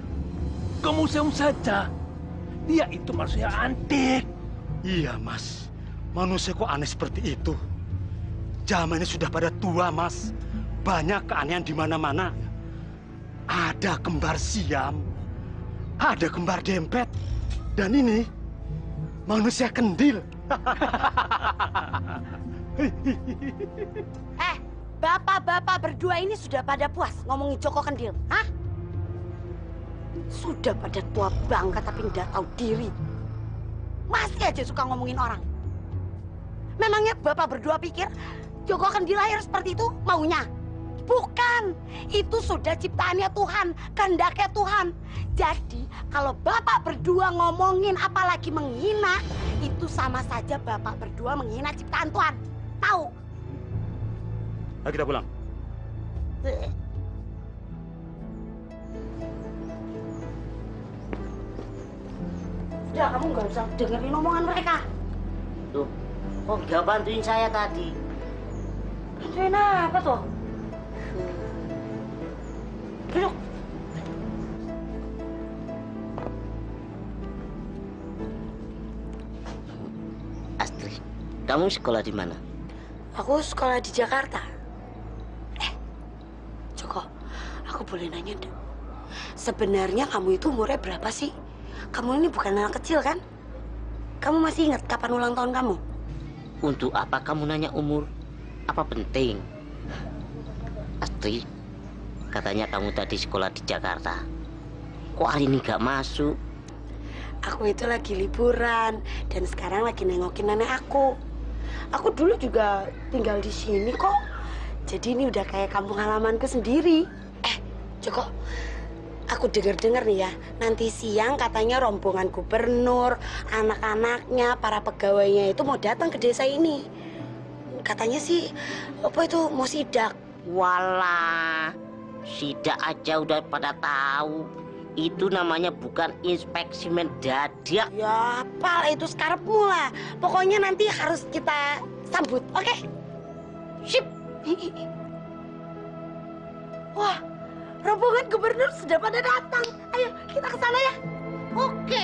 Ke museum saja. Dia itu manusia antik. Iya, Mas. Manusia kok aneh seperti itu? Zamannya sudah pada tua, Mas. Banyak keanehan di mana-mana. Ada kembar siam, ada kembar dempet, dan ini manusia kendil. Bapak-bapak berdua ini sudah pada puas ngomongin Joko Kendil, hah? Sudah pada tua bangka tapi nggak tahu diri. Masih aja suka ngomongin orang. Memangnya bapak berdua pikir Joko Kendil lahir seperti itu maunya? Bukan, itu sudah ciptaannya Tuhan, kehendaknya Tuhan. Jadi kalau bapak berdua ngomongin apalagi menghina, itu sama saja bapak berdua menghina ciptaan Tuhan. Tahu? Ayo kita pulang. Sudah, kamu nggak usah dengerin omongan mereka. Tuh, kok nggak bantuin saya tadi? Bantuin apa tuh? Duduk. Astri, kamu sekolah di mana? Aku sekolah di Jakarta. Joko, aku boleh nanya dong. Sebenarnya kamu itu umurnya berapa sih? Kamu ini bukan anak kecil kan? Kamu masih ingat kapan ulang tahun kamu? Untuk apa kamu nanya umur? Apa penting? Astri, katanya kamu tadi sekolah di Jakarta. Kok hari ini gak masuk? Aku itu lagi liburan dan sekarang lagi nengokin nenek aku. Aku dulu juga tinggal di sini kok. Jadi ini udah kayak kampung halamanku sendiri. Joko, aku dengar-dengar nih ya, nanti siang katanya rombongan gubernur, anak-anaknya, para pegawainya itu mau datang ke desa ini. Katanya sih, apa itu mau sidak. Walah, sidak aja udah pada tahu. Itu namanya bukan inspeksi mendadak. Ya, apa itu sekarepmu lah. Pokoknya nanti harus kita sambut, oke? Sip. Wah, rombongan gubernur sudah pada datang. Ayo, kita ke sana ya. Oke.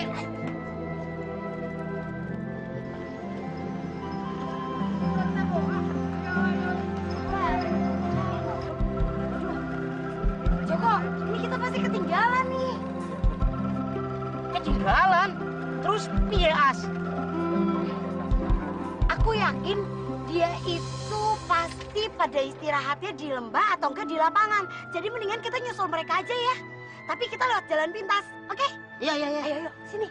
Joko, ini kita pasti ketinggalan nih. Ketinggalan? Terus piye, As? Aku yakin dia itu pasti pada istirahatnya di lembah atau enggak di lapangan. Jadi mendingan kita nyusul mereka aja ya. Tapi kita lewat jalan pintas, oke? Iya. Ayo, sini.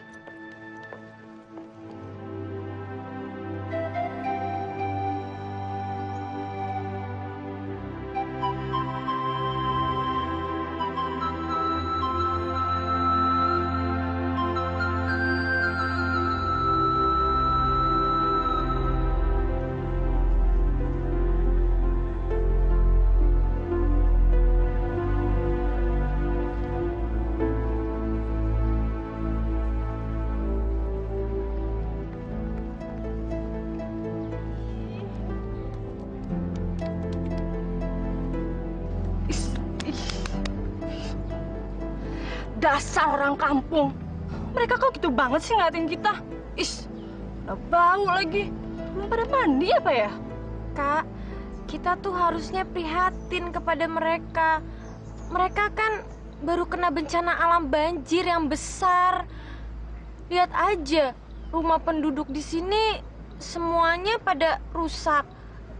Dasar orang kampung. Mereka kok gitu banget sih ngeliatin kita. Is, udah bau lagi. Belum pada mandi apa ya? Kak, kita tuh harusnya prihatin kepada mereka. Mereka kan baru kena bencana alam banjir yang besar. Lihat aja, rumah penduduk di sini semuanya pada rusak.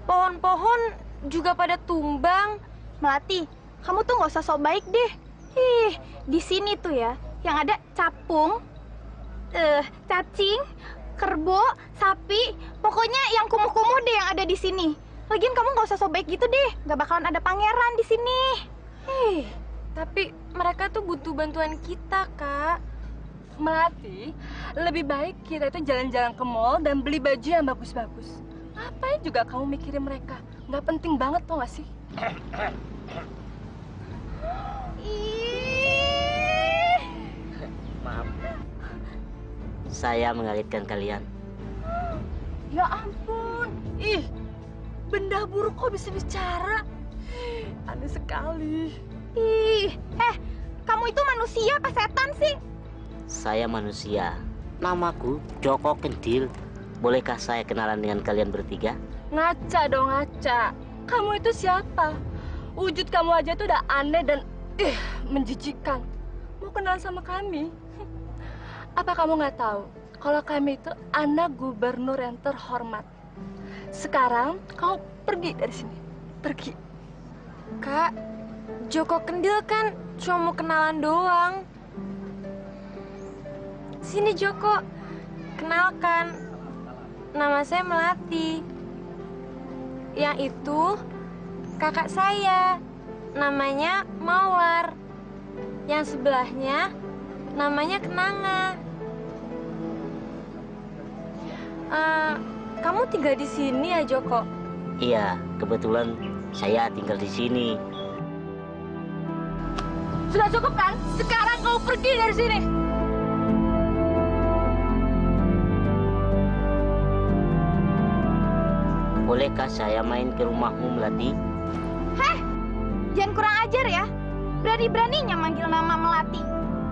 Pohon-pohon juga pada tumbang. Melati, kamu tuh nggak usah sok baik deh. Di sini tuh ya, yang ada capung, cacing, kerbo, sapi, pokoknya yang kumuh-kumuh deh yang ada di sini. Lagian kamu nggak usah sok baik gitu deh, nggak bakalan ada pangeran di sini. Tapi mereka tuh butuh bantuan kita, Kak. Melati, lebih baik kita itu jalan-jalan ke mall dan beli baju yang bagus-bagus. Ngapain juga kamu mikirin mereka? Nggak penting banget, tau gak sih? Maaf, saya mengagetkan kalian. Ya ampun, benda buruk kok bisa bicara? Aneh sekali. Kamu itu manusia apa setan sih? Saya manusia. Namaku Joko Kendil. Bolehkah saya kenalan dengan kalian bertiga? Ngaca dong, ngaca. Kamu itu siapa? Wujud kamu aja tuh udah aneh dan menjijikkan. Mau kenalan sama kami? Apa kamu nggak tahu kalau kami itu anak gubernur yang terhormat? Sekarang kamu pergi dari sini. Pergi. Kak, Joko Kendil kan cuma mau kenalan doang. Sini Joko, kenalkan. Nama saya Melati. Yang itu kakak saya, namanya Mawar. Yang sebelahnya namanya Kenanga. Kamu tinggal di sini ya, Joko? Iya, kebetulan saya tinggal di sini. Sudah cukup kan? Sekarang kamu pergi dari sini. Bolehkah saya main ke rumahmu, Melati? Jangan kurang ajar ya. Berani-beraninya manggil nama Melati.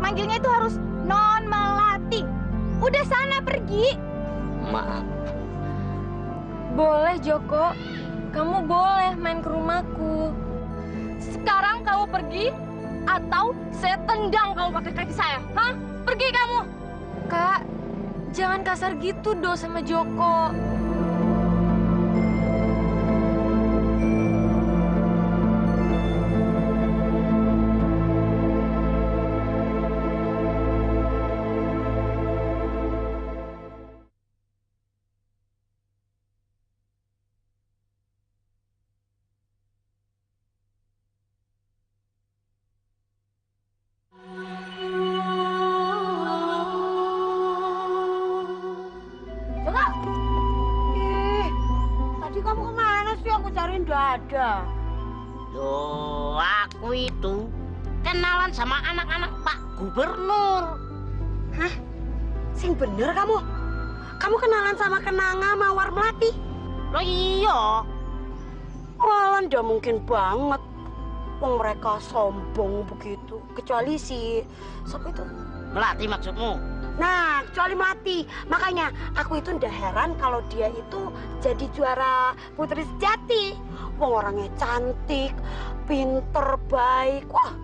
Manggilnya itu harus Non Melati. Udah sana pergi. Maaf. Boleh, Joko. Kamu boleh main ke rumahku. Sekarang kamu pergi atau saya tendang kamu pakai kaki saya. Pergi kamu. Kak, jangan kasar gitu dong sama Joko. Ada. Loh, aku itu kenalan sama anak-anak Pak Gubernur. Hah? Sing bener kamu? Kamu kenalan sama Kenanga Mawar Melati? Loh iya. Wah, ndak mungkin banget. Wong mereka sombong begitu. Kecuali si siapa itu? Melati maksudmu? Nah, kecuali Melati. Makanya aku itu ndak heran kalau dia itu jadi juara putri sejati. Wong orangnya cantik, pinter, baik. Wah,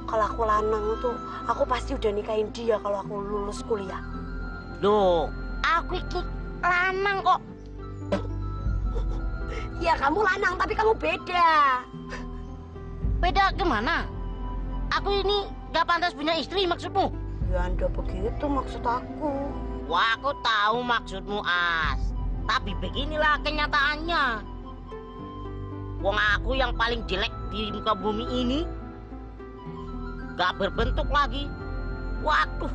kalau aku lanang tuh, aku pasti udah nikahin dia kalau aku lulus kuliah. Loh, aku ini lanang kok. Ya kamu lanang, tapi kamu beda. Beda gimana? Aku ini gak pantas punya istri maksudmu? Ya anda begitu maksud aku. Wah, aku tahu maksudmu, As. Tapi beginilah kenyataannya. Wong aku yang paling jelek di muka bumi ini gak berbentuk lagi. Waduh,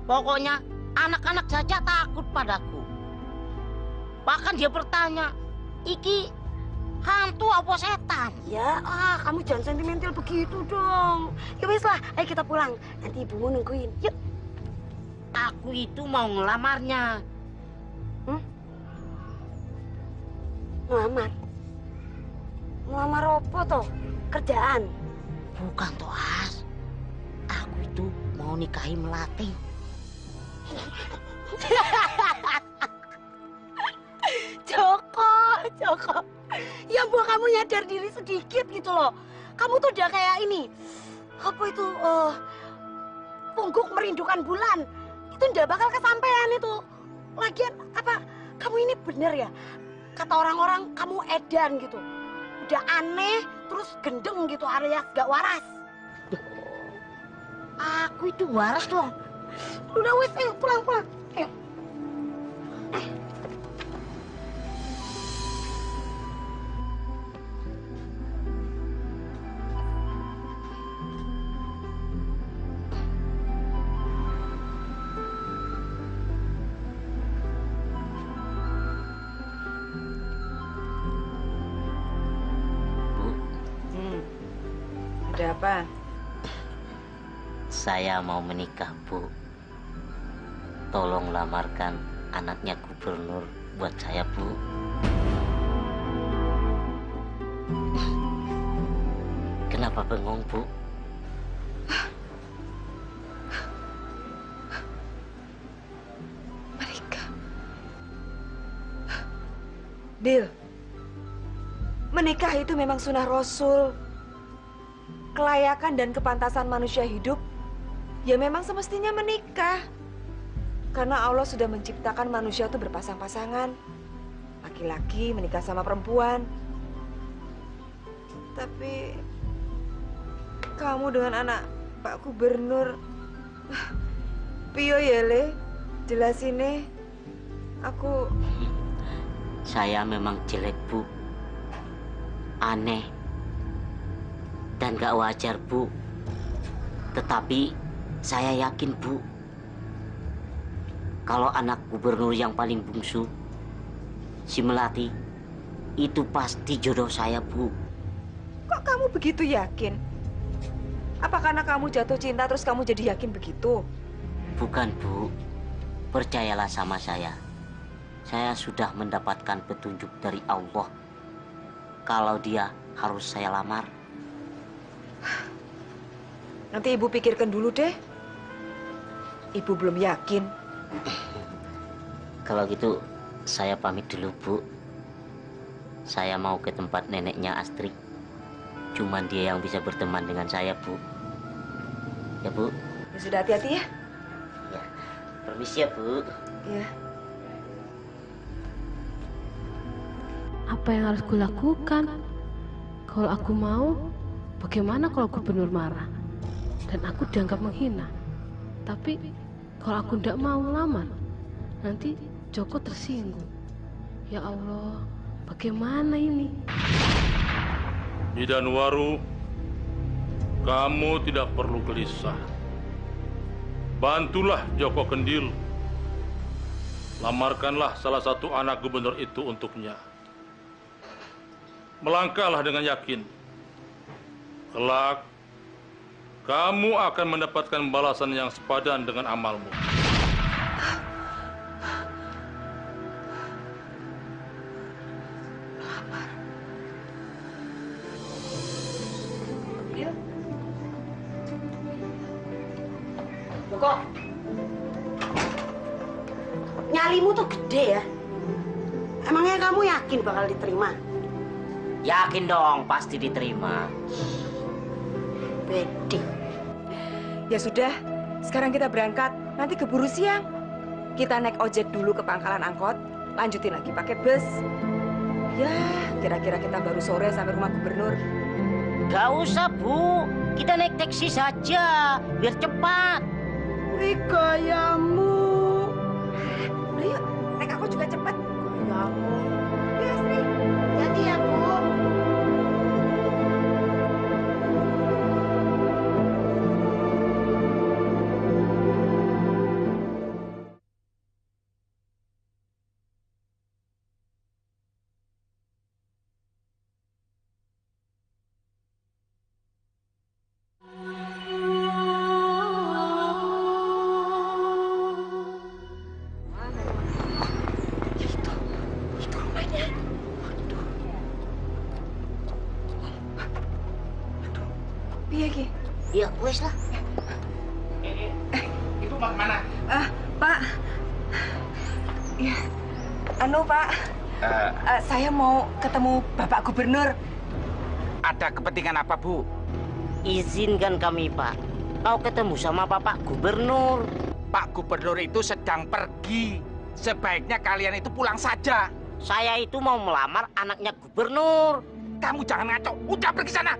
pokoknya anak-anak saja takut padaku. Bahkan dia bertanya, iki hantu apa setan? Ya, kamu jangan sentimental begitu dong. Ya wes lah, ayo kita pulang. Nanti ibumu nungguin. Yuk. Aku itu mau ngelamarnya. Ngelamar? Ngelamar apa toh? Kerjaan? Bukan toh, As. Aku itu mau nikahi Melati. Joko. Ya buat kamu nyadar diri sedikit gitu loh. Kamu tuh udah kayak ini. Apa itu? Pungguk merindukan bulan. Itu nggak bakal kesampaian itu. Lagian apa? Kamu ini bener ya? Kata orang-orang kamu edan gitu. Udah aneh, terus gendeng gitu alias gak waras. Aku itu waras dong. Udah wes, ayo pulang. Ayo. Ada apa? Saya mau menikah, Bu. Tolong lamarkan anaknya gubernur buat saya, Bu. Kenapa bengong, Bu? Bil, menikah itu memang sunnah Rasul. Kelayakan dan kepantasan manusia hidup, ya memang semestinya menikah. Karena Allah sudah menciptakan manusia itu berpasang-pasangan. Laki-laki menikah sama perempuan. Tapi kamu dengan anak Pak Gubernur, piyo ya Le, jelasinnya. Aku... Saya memang jelek, Bu. Aneh. Dan gak wajar, Bu. Tetapi saya yakin, Bu, kalau anak gubernur yang paling bungsu, si Melati, itu pasti jodoh saya, Bu. Kok kamu begitu yakin? Apa karena kamu jatuh cinta terus kamu jadi yakin begitu? Bukan, Bu. Percayalah sama saya. Saya sudah mendapatkan petunjuk dari Allah. Kalau dia harus saya lamar. Nanti Ibu pikirkan dulu deh. Ibu belum yakin. Kalau gitu, saya pamit dulu, Bu. Saya mau ke tempat neneknya Astri. Cuman dia yang bisa berteman dengan saya, Bu. Ya, Bu? Ya sudah, hati-hati ya. Ya, permisi ya, Bu. Iya. Apa yang harus kulakukan? Kalau aku mau, bagaimana kalau gubernur marah? Dan aku dianggap menghina. Tapi kalau aku tidak mau lamar, nanti Joko tersinggung. Ya Allah, bagaimana ini? Bidan Waru, kamu tidak perlu gelisah. Bantulah Joko Kendil. Lamarkanlah salah satu anak gubernur itu untuknya. Melangkahlah dengan yakin. Kelak, kamu akan mendapatkan balasan yang sepadan dengan amalmu. Joko, nyalimu tuh gede ya. Emangnya kamu yakin bakal diterima? Yakin dong, pasti diterima. Pede. Ya sudah, sekarang kita berangkat. Nanti keburu siang. Kita naik ojek dulu ke pangkalan angkot, lanjutin lagi pakai bus. Ya, kira-kira kita baru sore sampai rumah gubernur. Gak usah, Bu. Kita naik taksi saja, biar cepat. Wih, gayamu. Udah yuk, naik aku juga cepat. Gayamu. Ya, Astri. Jadi ya, Bu. mau kemana? Pak. Ya, Pak. Saya mau ketemu Bapak Gubernur. Ada kepentingan apa, Bu? Izinkan kami, Pak. Mau ketemu sama Bapak Gubernur. Pak Gubernur itu sedang pergi. Sebaiknya kalian itu pulang saja. Saya itu mau melamar anaknya gubernur. Kamu jangan ngaco. Udah pergi sana.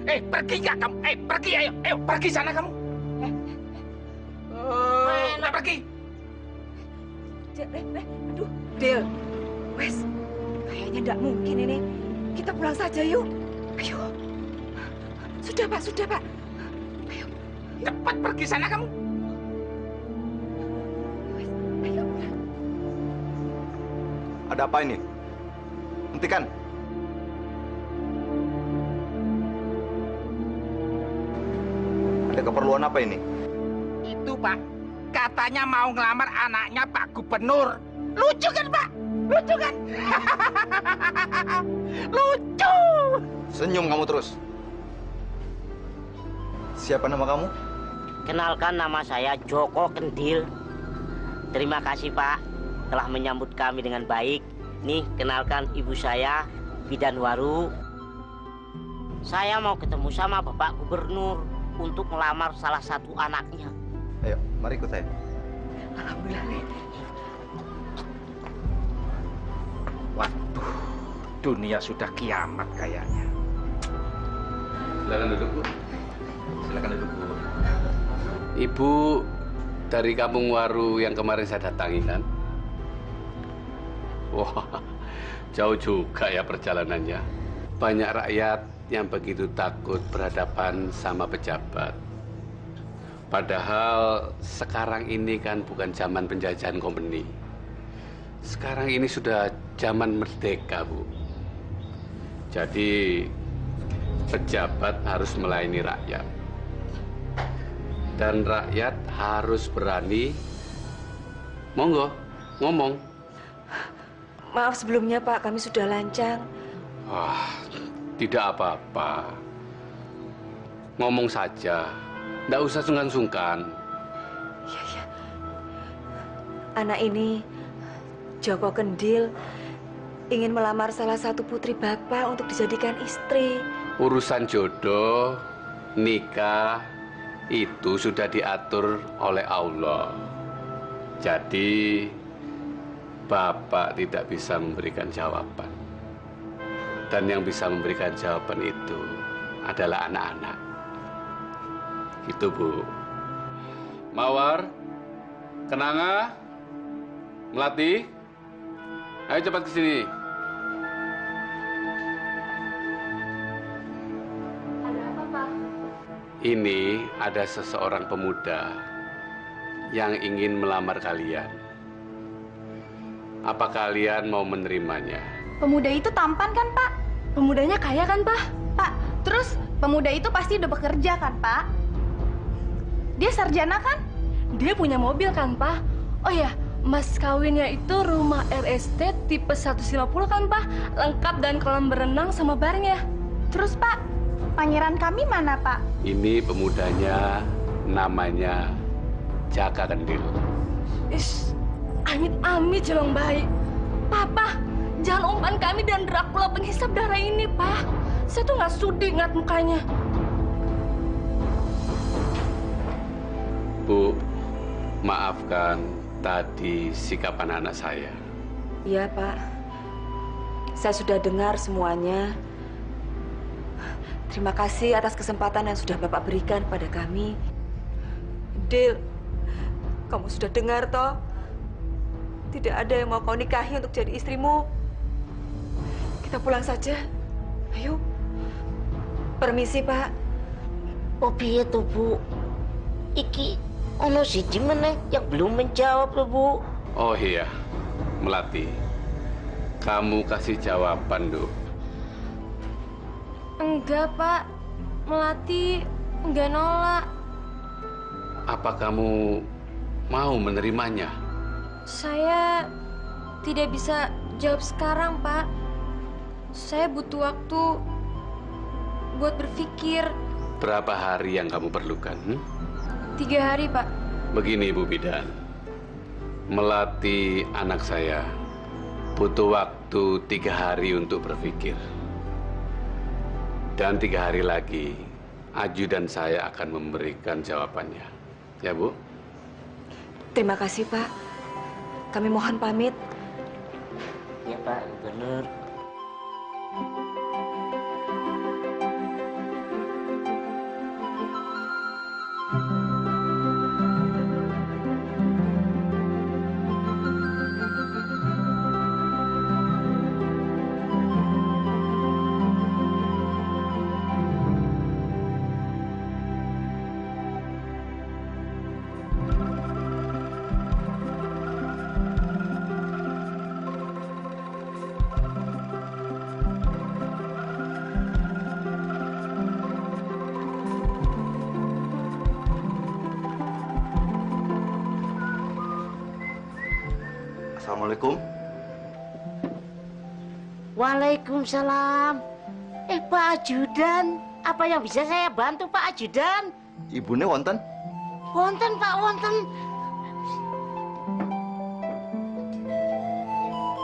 Pergi nggak kamu? Pergi, ayo. Ayo, pergi sana kamu. Udah pergi. Aduh, Del. Wes, kayaknya nggak mungkin ini. Kita pulang saja yuk. Ayo. Sudah, Pak. Ayo. Cepat pergi sana kamu. Ayo. Ada apa ini? Hentikan. Ada keperluan apa ini? Itu, Pak. Katanya mau ngelamar anaknya Pak Gubernur. Lucu kan, Pak? Lucu kan? Lucu. Senyum kamu terus. Siapa nama kamu? Kenalkan, nama saya Joko Kendil. Terima kasih, Pak, telah menyambut kami dengan baik. Nih, kenalkan ibu saya, Bidan Waru. Saya mau ketemu sama Bapak Gubernur untuk melamar salah satu anaknya. Ayo, mari ikut saya. Alhamdulillah. Waduh, dunia sudah kiamat kayaknya. Silakan duduk, Bu. Silakan duduk, Bu. Ibu dari Kampung Waru yang kemarin saya datangi, kan? Wah, jauh juga ya perjalanannya. Banyak rakyat yang begitu takut berhadapan sama pejabat. Padahal sekarang ini kan bukan zaman penjajahan kompeni. Sekarang ini sudah zaman merdeka, Bu. Jadi pejabat harus melayani rakyat. Dan rakyat harus berani monggo ngomong. Maaf sebelumnya, Pak, kami sudah lancang. Wah, tidak apa-apa. Ngomong saja, nggak usah sungkan-sungkan. Iya. Anak ini, Joko Kendil, ingin melamar salah satu putri Bapak untuk dijadikan istri. Urusan jodoh, nikah, itu sudah diatur oleh Allah. Jadi, Bapak tidak bisa memberikan jawaban. Dan yang bisa memberikan jawaban itu adalah anak-anak. Itu, Bu. Mawar, Kenanga, Melati, ayo cepat ke sini. Ada apa, Pak? Ini ada seseorang pemuda yang ingin melamar kalian. Apa kalian mau menerimanya? Pemuda itu tampan kan, Pak? Pemudanya kaya kan, Pak? Pak, terus pemuda itu pasti udah bekerja kan, Pak? Dia sarjana kan? Dia punya mobil kan, Pak? Oh ya, mas kawinnya itu rumah RST tipe 150 kan, Pak? Lengkap dan kolam berenang sama barnya. Terus, Pak, pangeran kami mana, Pak? Ini pemudanya namanya Jaka Kendil. Amit-amit Jelong baik. Papa, jangan umpan kami dan Dracula penghisap darah ini, Pak. Saya tuh nggak sudi ngeliat mukanya. Bu, maafkan tadi sikap anak-anak saya. Iya, Pak. Saya sudah dengar semuanya. Terima kasih atas kesempatan yang sudah Bapak berikan pada kami. Dil, kamu sudah dengar, toh? Tidak ada yang mau kau nikahi untuk jadi istrimu. Kita pulang saja. Ayo. Permisi, Pak. Oh, piye tuh, Bu? Iki ono siji meneh yang belum menjawab loh, Bu. Oh iya, Melati. Kamu kasih jawaban, Duk. Enggak, Pak. Melati enggak nolak. Apa kamu mau menerimanya? Saya tidak bisa jawab sekarang, Pak. Saya butuh waktu buat berpikir. Berapa hari yang kamu perlukan? 3 hari, Pak. Begini Bu Bidan, melatih anak saya butuh waktu 3 hari untuk berpikir. Dan 3 hari lagi, ajudan saya akan memberikan jawabannya. Ya Bu? Terima kasih Pak. Kami mohon pamit. Ya Pak Gubernur. Assalamualaikum. Waalaikumsalam. Pak Ajudan, apa yang bisa saya bantu Pak Ajudan? Ibune wonten? Wonten Pak, wonten.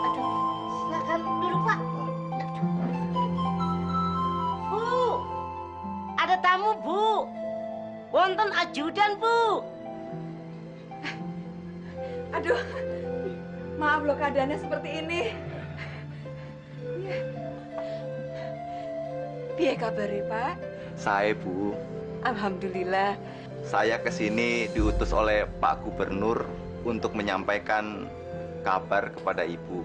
Aduh, silakan duduk Pak. Bu, ada tamu Bu. Wonten Ajudan Bu. Aduh, maaf loh keadaannya seperti ini. Piye kabare, Pak? Saya Bu. Alhamdulillah. Saya kesini diutus oleh Pak Gubernur untuk menyampaikan kabar kepada Ibu.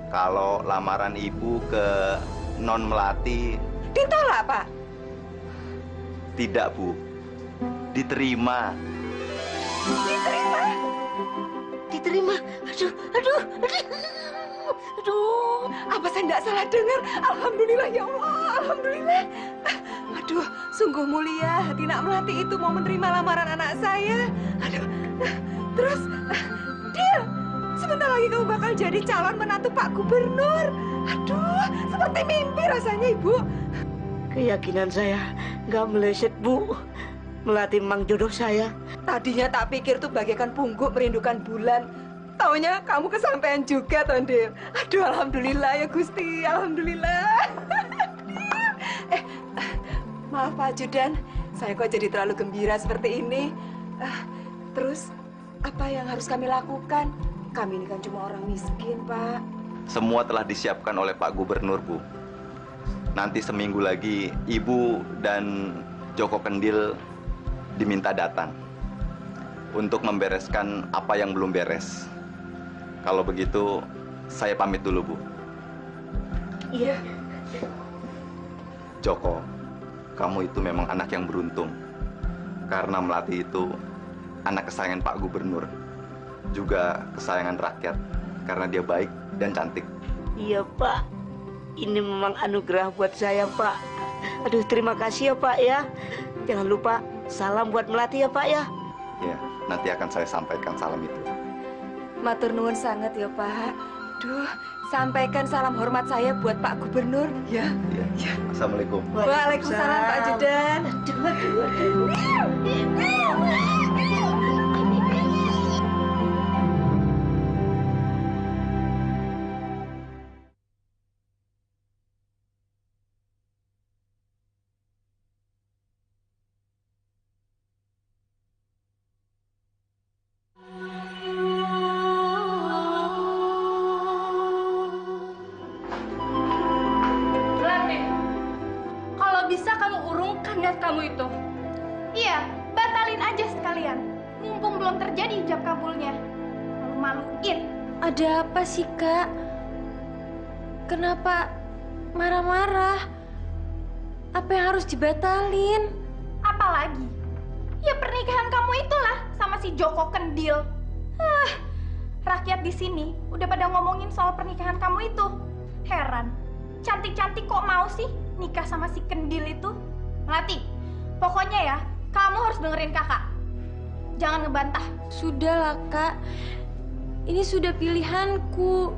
Kalau lamaran Ibu ke Non Melati ditolak, Pak? Tidak Bu, diterima. Diterima? Diterima? Aduh, aduh, aduh. Aduh, apa saya tidak salah dengar? Alhamdulillah ya Allah, alhamdulillah. Aduh, sungguh mulia hati Nak Melati itu mau menerima lamaran anak saya. Aduh, terus Dil, sebentar lagi kamu bakal jadi calon menantu Pak Gubernur. Aduh, seperti mimpi rasanya Ibu. Keyakinan saya nggak meleset Bu. Melati memang jodoh saya. Tadinya tak pikir tuh bagaikan pungguk merindukan bulan. Taunya kamu kesampaian juga, Tondil. Aduh, alhamdulillah ya Gusti, alhamdulillah. Maaf Pak Ajudan, saya kok jadi terlalu gembira seperti ini. Terus, apa yang harus kami lakukan? Kami ini kan cuma orang miskin, Pak. Semua telah disiapkan oleh Pak Gubernur, Bu. Nanti seminggu lagi, Ibu dan Joko Kendil diminta datang untuk membereskan apa yang belum beres. Kalau begitu, saya pamit dulu, Bu. Iya. Joko, kamu itu memang anak yang beruntung. Karena Melati itu anak kesayangan Pak Gubernur. Juga kesayangan rakyat. Karena dia baik dan cantik. Iya, Pak. Ini memang anugerah buat saya, Pak. Aduh, terima kasih ya, Pak ya. Jangan lupa salam buat Melati ya, Pak ya. Ya, nanti akan saya sampaikan salam itu. Matur nuwun sangat ya, Pak. Duh, sampaikan salam hormat saya buat Pak Gubernur, ya. Ya. Assalamualaikum. Waalaikumsalam, Pak Ajudan. Kamu itu. Iya, batalin aja sekalian. Mumpung belum terjadi ijab kabulnya. Malu-maluin. Ada apa sih, Kak? Kenapa marah-marah? Apa yang harus dibatalin? Apalagi? Ya pernikahan kamu itulah sama si Joko Kendil. Rakyat di sini udah pada ngomongin soal pernikahan kamu itu. Heran. Cantik-cantik kok mau sih nikah sama si Kendil itu? Melati, pokoknya ya, kamu harus dengerin kakak. Jangan ngebantah. Sudahlah, Kak. Ini sudah pilihanku.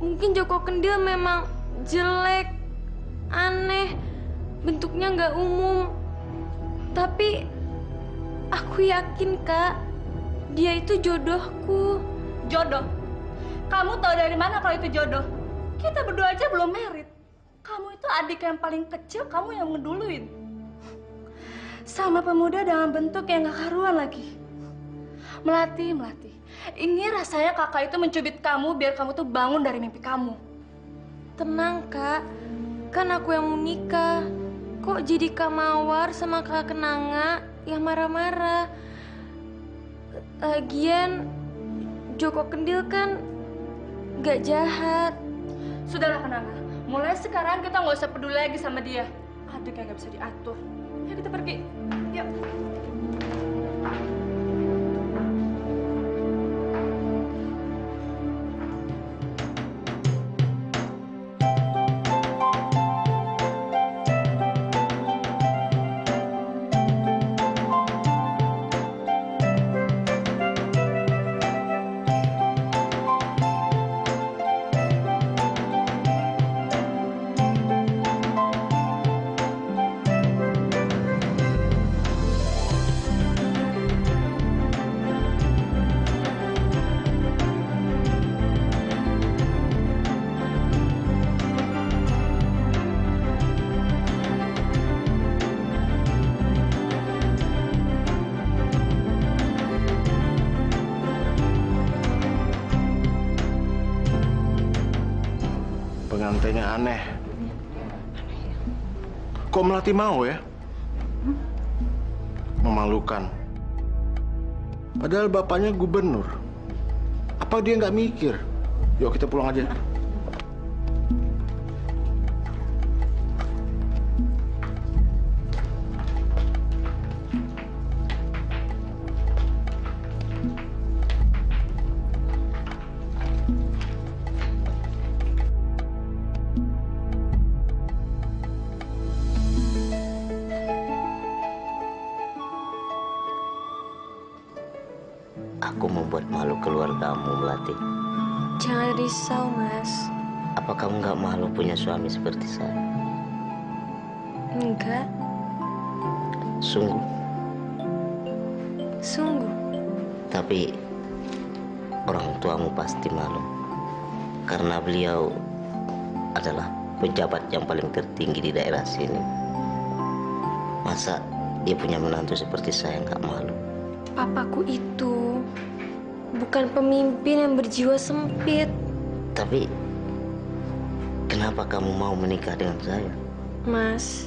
Mungkin Joko Kendil memang jelek, aneh, bentuknya nggak umum. Tapi Aku yakin, Kak. Dia itu jodohku. Jodoh? Kamu tahu dari mana kalau itu jodoh? Kita berdua aja belum merit. Kamu itu adik yang paling kecil, kamu yang ngeduluin. Sama pemuda dengan bentuk yang gak karuan lagi. Melati. Ini rasanya kakak itu mencubit kamu biar kamu tuh bangun dari mimpi kamu. Tenang, Kak. Kan aku yang mau nikah. Kok jadi Kak Mawar sama Kak Kenanga yang marah-marah? Lagian, Joko Kendil kan gak jahat. Sudahlah, Kenanga. Mulai sekarang kita nggak usah peduli lagi sama dia. Adik yang nggak bisa diatur. Ayo kita pergi. Yuk. Pengantainya aneh. Kok Melati mau ya? Memalukan. Padahal bapaknya gubernur. Apa dia nggak mikir? Yuk kita pulang aja. Aku membuat malu keluargamu, Melati. Jangan risau, Mas. Apa kamu nggak malu punya suami seperti saya? Enggak. Sungguh. Sungguh. Tapi orang tuamu pasti malu. Karena beliau adalah pejabat yang paling tertinggi di daerah sini. Masa dia punya menantu seperti saya nggak malu? Papaku itu bukan pemimpin yang berjiwa sempit. Tapi kenapa kamu mau menikah dengan saya? Mas,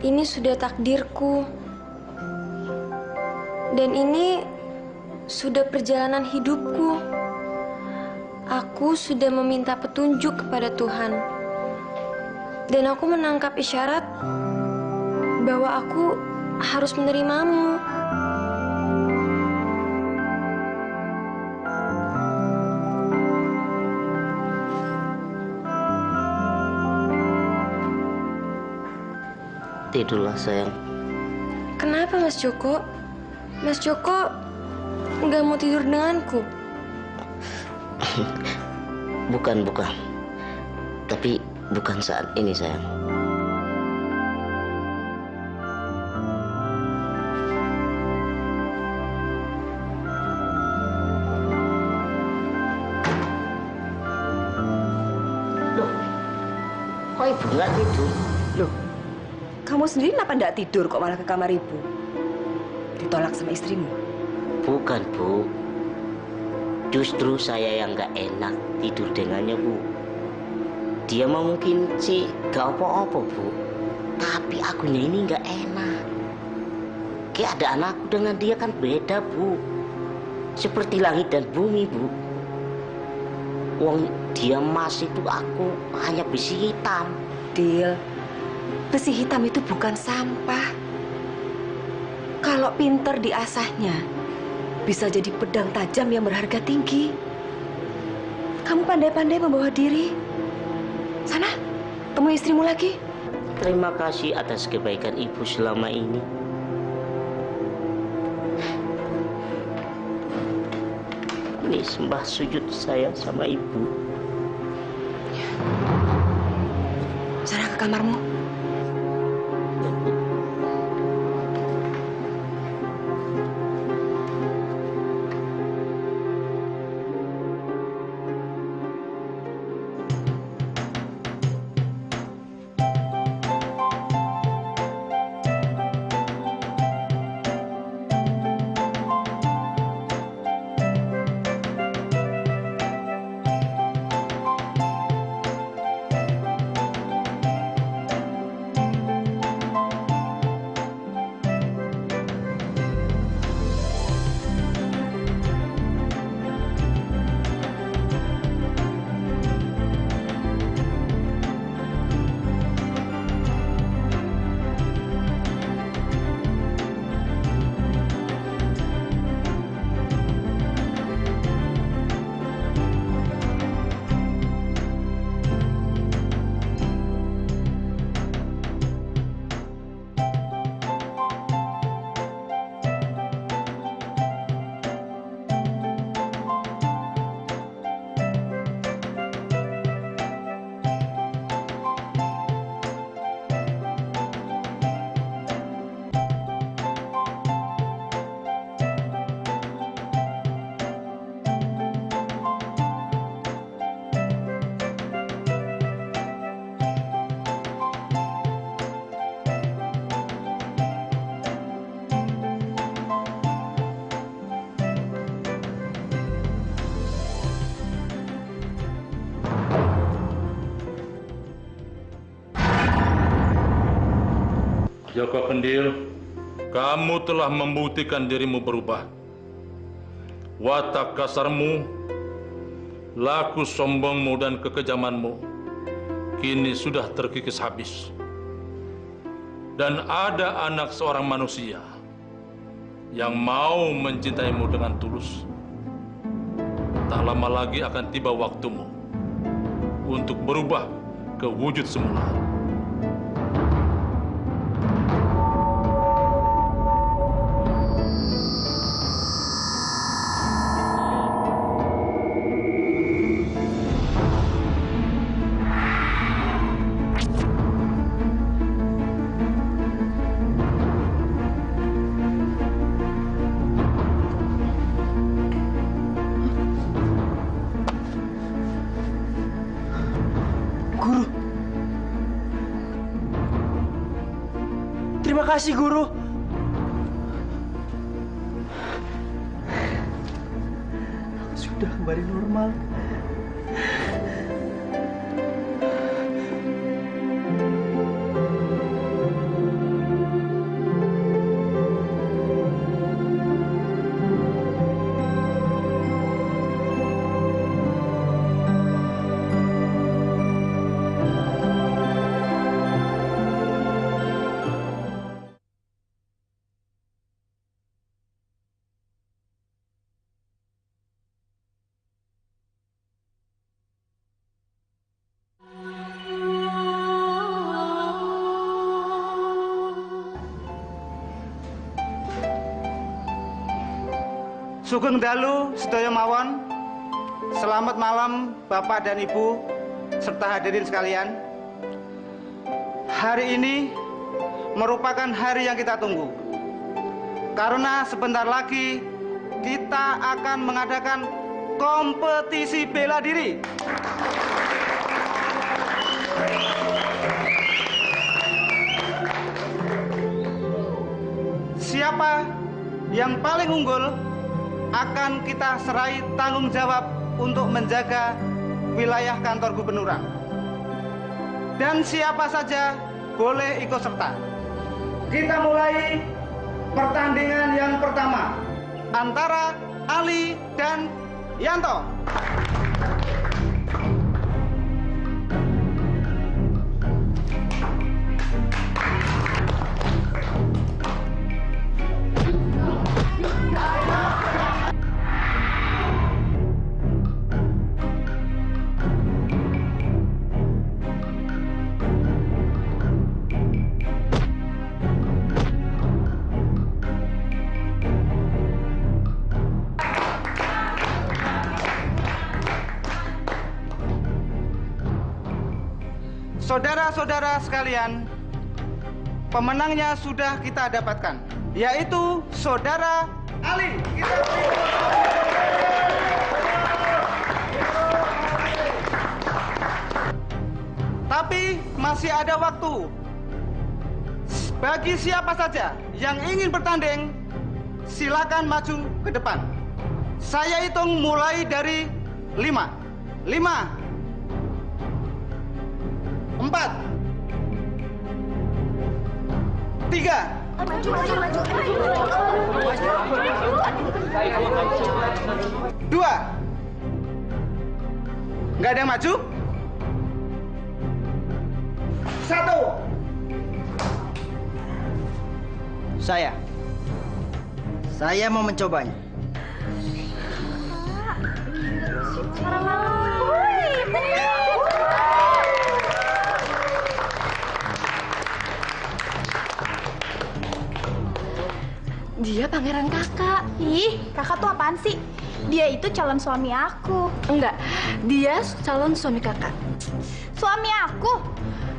ini sudah takdirku. Dan ini sudah perjalanan hidupku. Aku sudah meminta petunjuk kepada Tuhan. Dan aku menangkap isyarat bahwa aku harus menerimamu. Tidurlah sayang. Kenapa Mas Joko? Mas Joko nggak mau tidur denganku? Bukan. Tapi bukan saat ini sayang. Loh, kok ibu nggak tidur? Loh, kamu sendiri kenapa nggak tidur kok malah ke kamar ibu? Ditolak sama istrimu? Bukan, Bu. Justru saya yang nggak enak tidur dengannya, Bu. Dia mah mungkin sih gak apa-apa, Bu. Tapi akunya ini nggak enak. Keadaan aku dengan dia kan beda, Bu. Seperti langit dan bumi, Bu. Wong dia emas itu, aku hanya besi hitam. Dil, besi hitam itu bukan sampah. Kalau pinter diasahnya, bisa jadi pedang tajam yang berharga tinggi. Kamu pandai-pandai membawa diri. Sana, temui istrimu lagi. Terima kasih atas kebaikan ibu selama ini. Ini sembah sujud saya sama ibu. Sana ke kamarmu. Joko Kendil, kamu telah membuktikan dirimu berubah. Watak kasarmu, laku sombongmu dan kekejamanmu kini sudah terkikis habis. Dan ada anak seorang manusia yang mau mencintaimu dengan tulus. Tak lama lagi akan tiba waktumu untuk berubah ke wujud semula. Terima kasih, Guru. Aku sudah kembali normal. Sugeng Dalu sedaya mawon. Selamat malam Bapak dan Ibu serta hadirin sekalian. Hari ini merupakan hari yang kita tunggu. Karena sebentar lagi kita akan mengadakan kompetisi bela diri. Siapa yang paling unggul akan kita serai tanggung jawab untuk menjaga wilayah kantor gubernuran. Dan siapa saja boleh ikut serta. Kita mulai pertandingan yang pertama antara Ali dan Yanto. Saudara-saudara sekalian, pemenangnya sudah kita dapatkan, yaitu Saudara Ali. Tapi masih ada waktu. Bagi siapa saja yang ingin bertanding, silakan maju ke depan. Saya hitung mulai dari 5. 5. 4, 3. Dua. Nggak ada yang maju? 1. Saya mau mencobanya. Dia pangeran kakak. Ih, kakak tuh apaan sih? Dia itu calon suami aku. Enggak, dia calon suami kakak. Suami aku?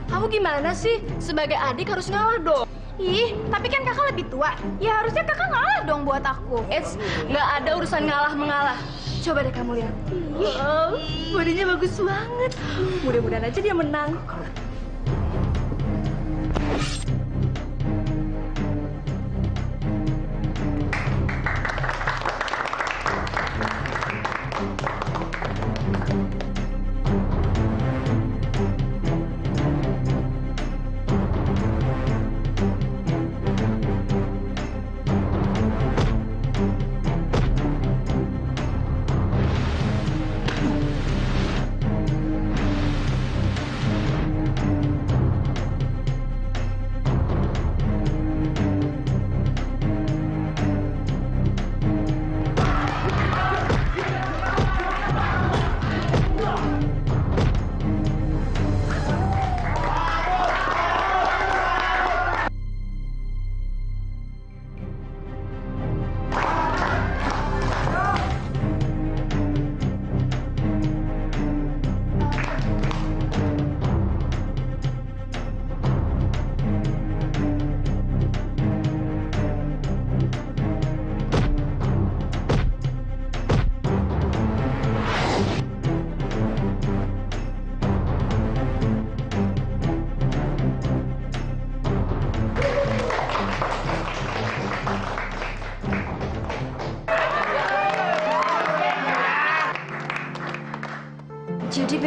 Kamu gimana sih? Sebagai adik harus ngalah dong. Ih, tapi kan kakak lebih tua. Ya harusnya kakak ngalah dong buat aku. Nggak ada urusan ngalah-mengalah. Coba deh kamu lihat. Wow, bodinya bagus banget. Mudah-mudahan aja dia menang.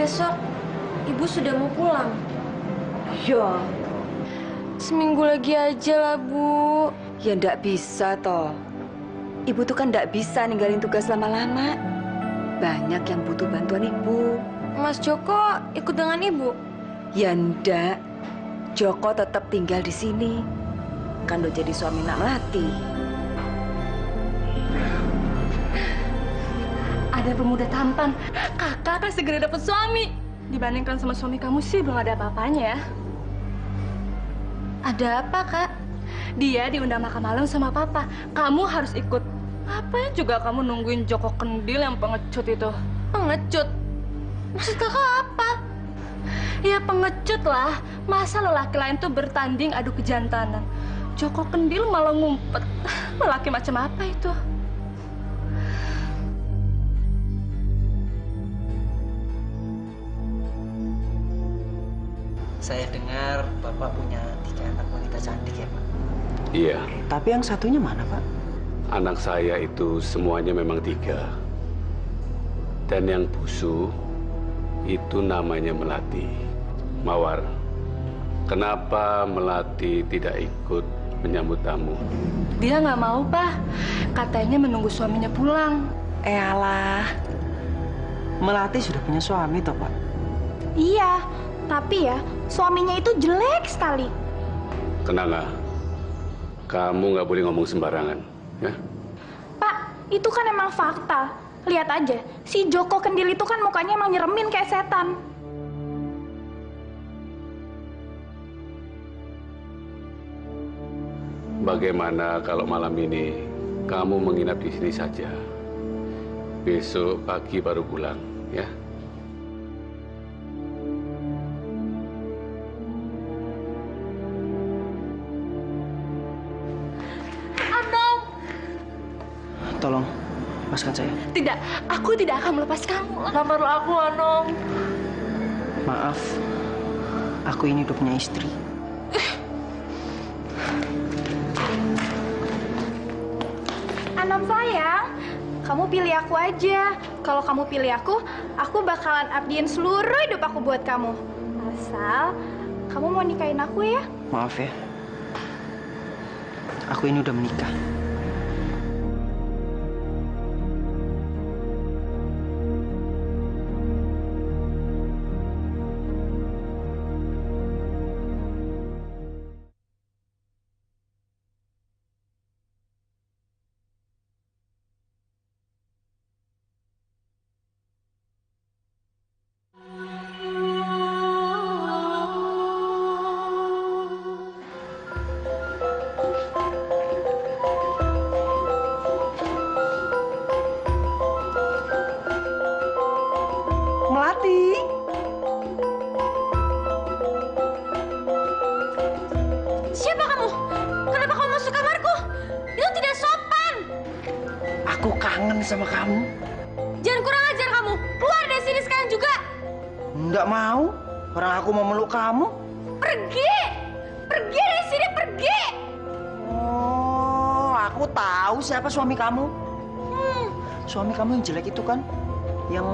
besok ibu sudah mau pulang. Ya, seminggu lagi aja lah, Bu. Ya ndak bisa toh. Ibu tuh kan ndak bisa ninggalin tugas lama-lama. Banyak yang butuh bantuan ibu. Mas Joko ikut dengan ibu? Ya ndak. Joko tetap tinggal di sini. Kan udah jadi suami Nak Melati. Ada pemuda tampan. Kakak akan segera dapat suami. Dibandingkan sama suami kamu sih belum ada apa-apanya ya. Ada apa, Kak? Dia diundang makan malam sama Papa. Kamu harus ikut. Apa juga kamu nungguin Joko Kendil yang pengecut itu? Pengecut? Maksud kakak apa? Ya pengecut lah. Masa lelaki lain tuh bertanding adu kejantanan. Joko Kendil malah ngumpet. Lelaki macam apa itu? Saya dengar Bapak punya 3 anak wanita cantik ya, Pak? Iya. Tapi yang satunya mana, Pak? Anak saya itu semuanya memang 3. Dan yang busu itu namanya Melati. Mawar, kenapa Melati tidak ikut menyambut tamu? Dia nggak mau, Pak. Katanya menunggu suaminya pulang. Alah. Melati sudah punya suami toh, Pak? Iya, tapi ya suaminya itu jelek sekali. Kenanga, kamu nggak boleh ngomong sembarangan, ya? Pak, itu kan emang fakta. Lihat aja, si Joko Kendil itu kan mukanya emang nyeremin kayak setan. Bagaimana kalau malam ini kamu menginap di sini saja? Besok pagi baru pulang, ya? Anom! Tolong, lepaskan saya. Tidak, aku tidak akan melepaskan kamu. Lamar aku, Anom. Maaf, aku ini udah punya istri. Anom sayang, kamu pilih aku aja. Kalau kamu pilih aku bakalan abdiin seluruh hidup aku buat kamu. Asal kamu mau nikahin aku ya. Maaf ya, aku ini udah menikah. Melati. Siapa kamu? Kenapa kamu masuk kamarku? Itu tidak sopan. Aku kangen sama kamu. Jangan kurang ajar kamu. Keluar dari sini sekarang juga. Nggak mau. Orang aku mau meluk kamu. Pergi. Pergi dari sini, pergi. Oh, aku tahu siapa suami kamu. Suami kamu yang jelek itu kan? Yang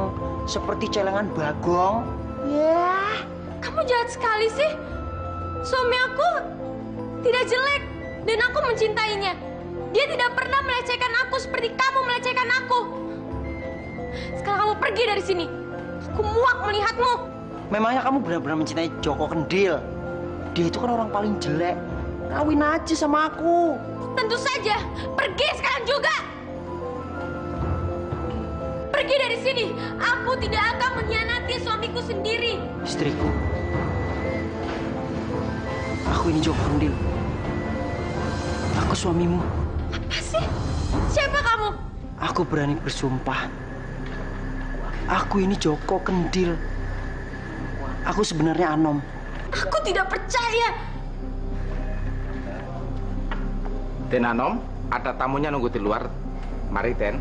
seperti celengan bagong. Ya, kamu jahat sekali sih. Suami aku tidak jelek dan aku mencintainya. Dia tidak pernah melecehkan aku seperti kamu melecehkan aku. Sekarang kamu pergi dari sini. Aku muak melihatmu. Memangnya kamu benar-benar mencintai Joko Kendil? Dia itu kan orang paling jelek. Kawin aja sama aku. Tentu saja. Pergi sekarang juga. Pergi dari sini. Aku tidak akan mengkhianati suamiku sendiri. Istriku. Aku ini Joko Kendil. Aku suamimu. Apa sih? Siapa kamu? Aku berani bersumpah. Aku ini Joko Kendil. Aku sebenarnya Anom. Aku tidak percaya. Ten Anom, ada tamunya nunggu di luar. Mari, Ten.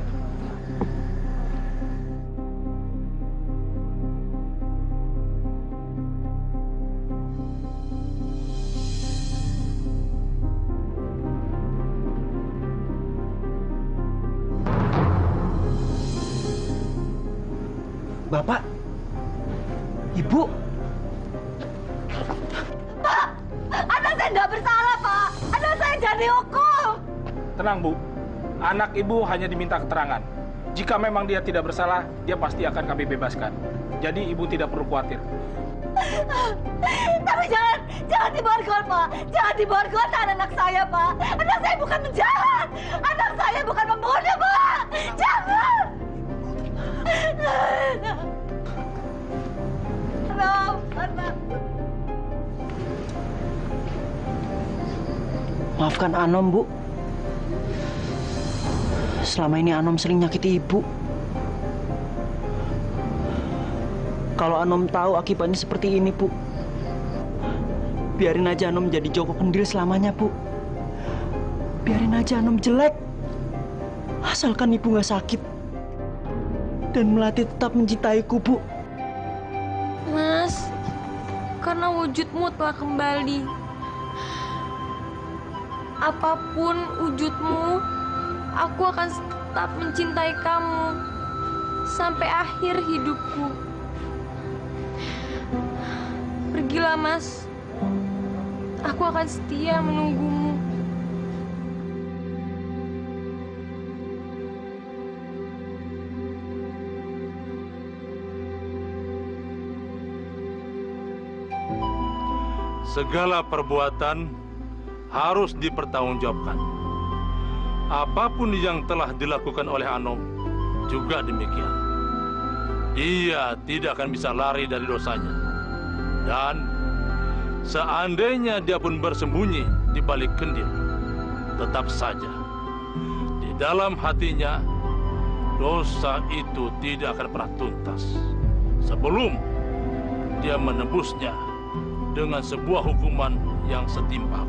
Bapak, Ibu. Pak, anak saya nggak bersalah, Pak. Anak saya jangan dihukum. Tenang, Bu. Anak ibu hanya diminta keterangan. Jika memang dia tidak bersalah, dia pasti akan kami bebaskan. Jadi ibu tidak perlu khawatir. Tapi jangan diborgol, Pak. Jangan diborgol anak saya, Pak. Anak saya bukan penjahat. Anak saya bukan pembunuh, Pak. Jangan. Maafkan Anom, Bu. Selama ini Anom sering nyakiti Ibu. Kalau Anom tahu akibatnya seperti ini, Bu, biarin aja Anom jadi Joko Kendil selamanya, Bu. Biarin aja Anom jelek. Asalkan Ibu nggak sakit. Dan Melati tetap mencintaiku, Bu. Mas, karena wujudmu telah kembali. Apapun wujudmu, aku akan tetap mencintai kamu sampai akhir hidupku. Pergilah, Mas. Aku akan setia menunggumu. Segala perbuatan harus dipertanggungjawabkan. Apapun yang telah dilakukan oleh Anom juga demikian. Dia tidak akan bisa lari dari dosanya. Dan seandainya dia pun bersembunyi di balik kendil, tetap saja di dalam hatinya dosa itu tidak akan pernah tuntas sebelum dia menebusnya dengan sebuah hukuman yang setimpal.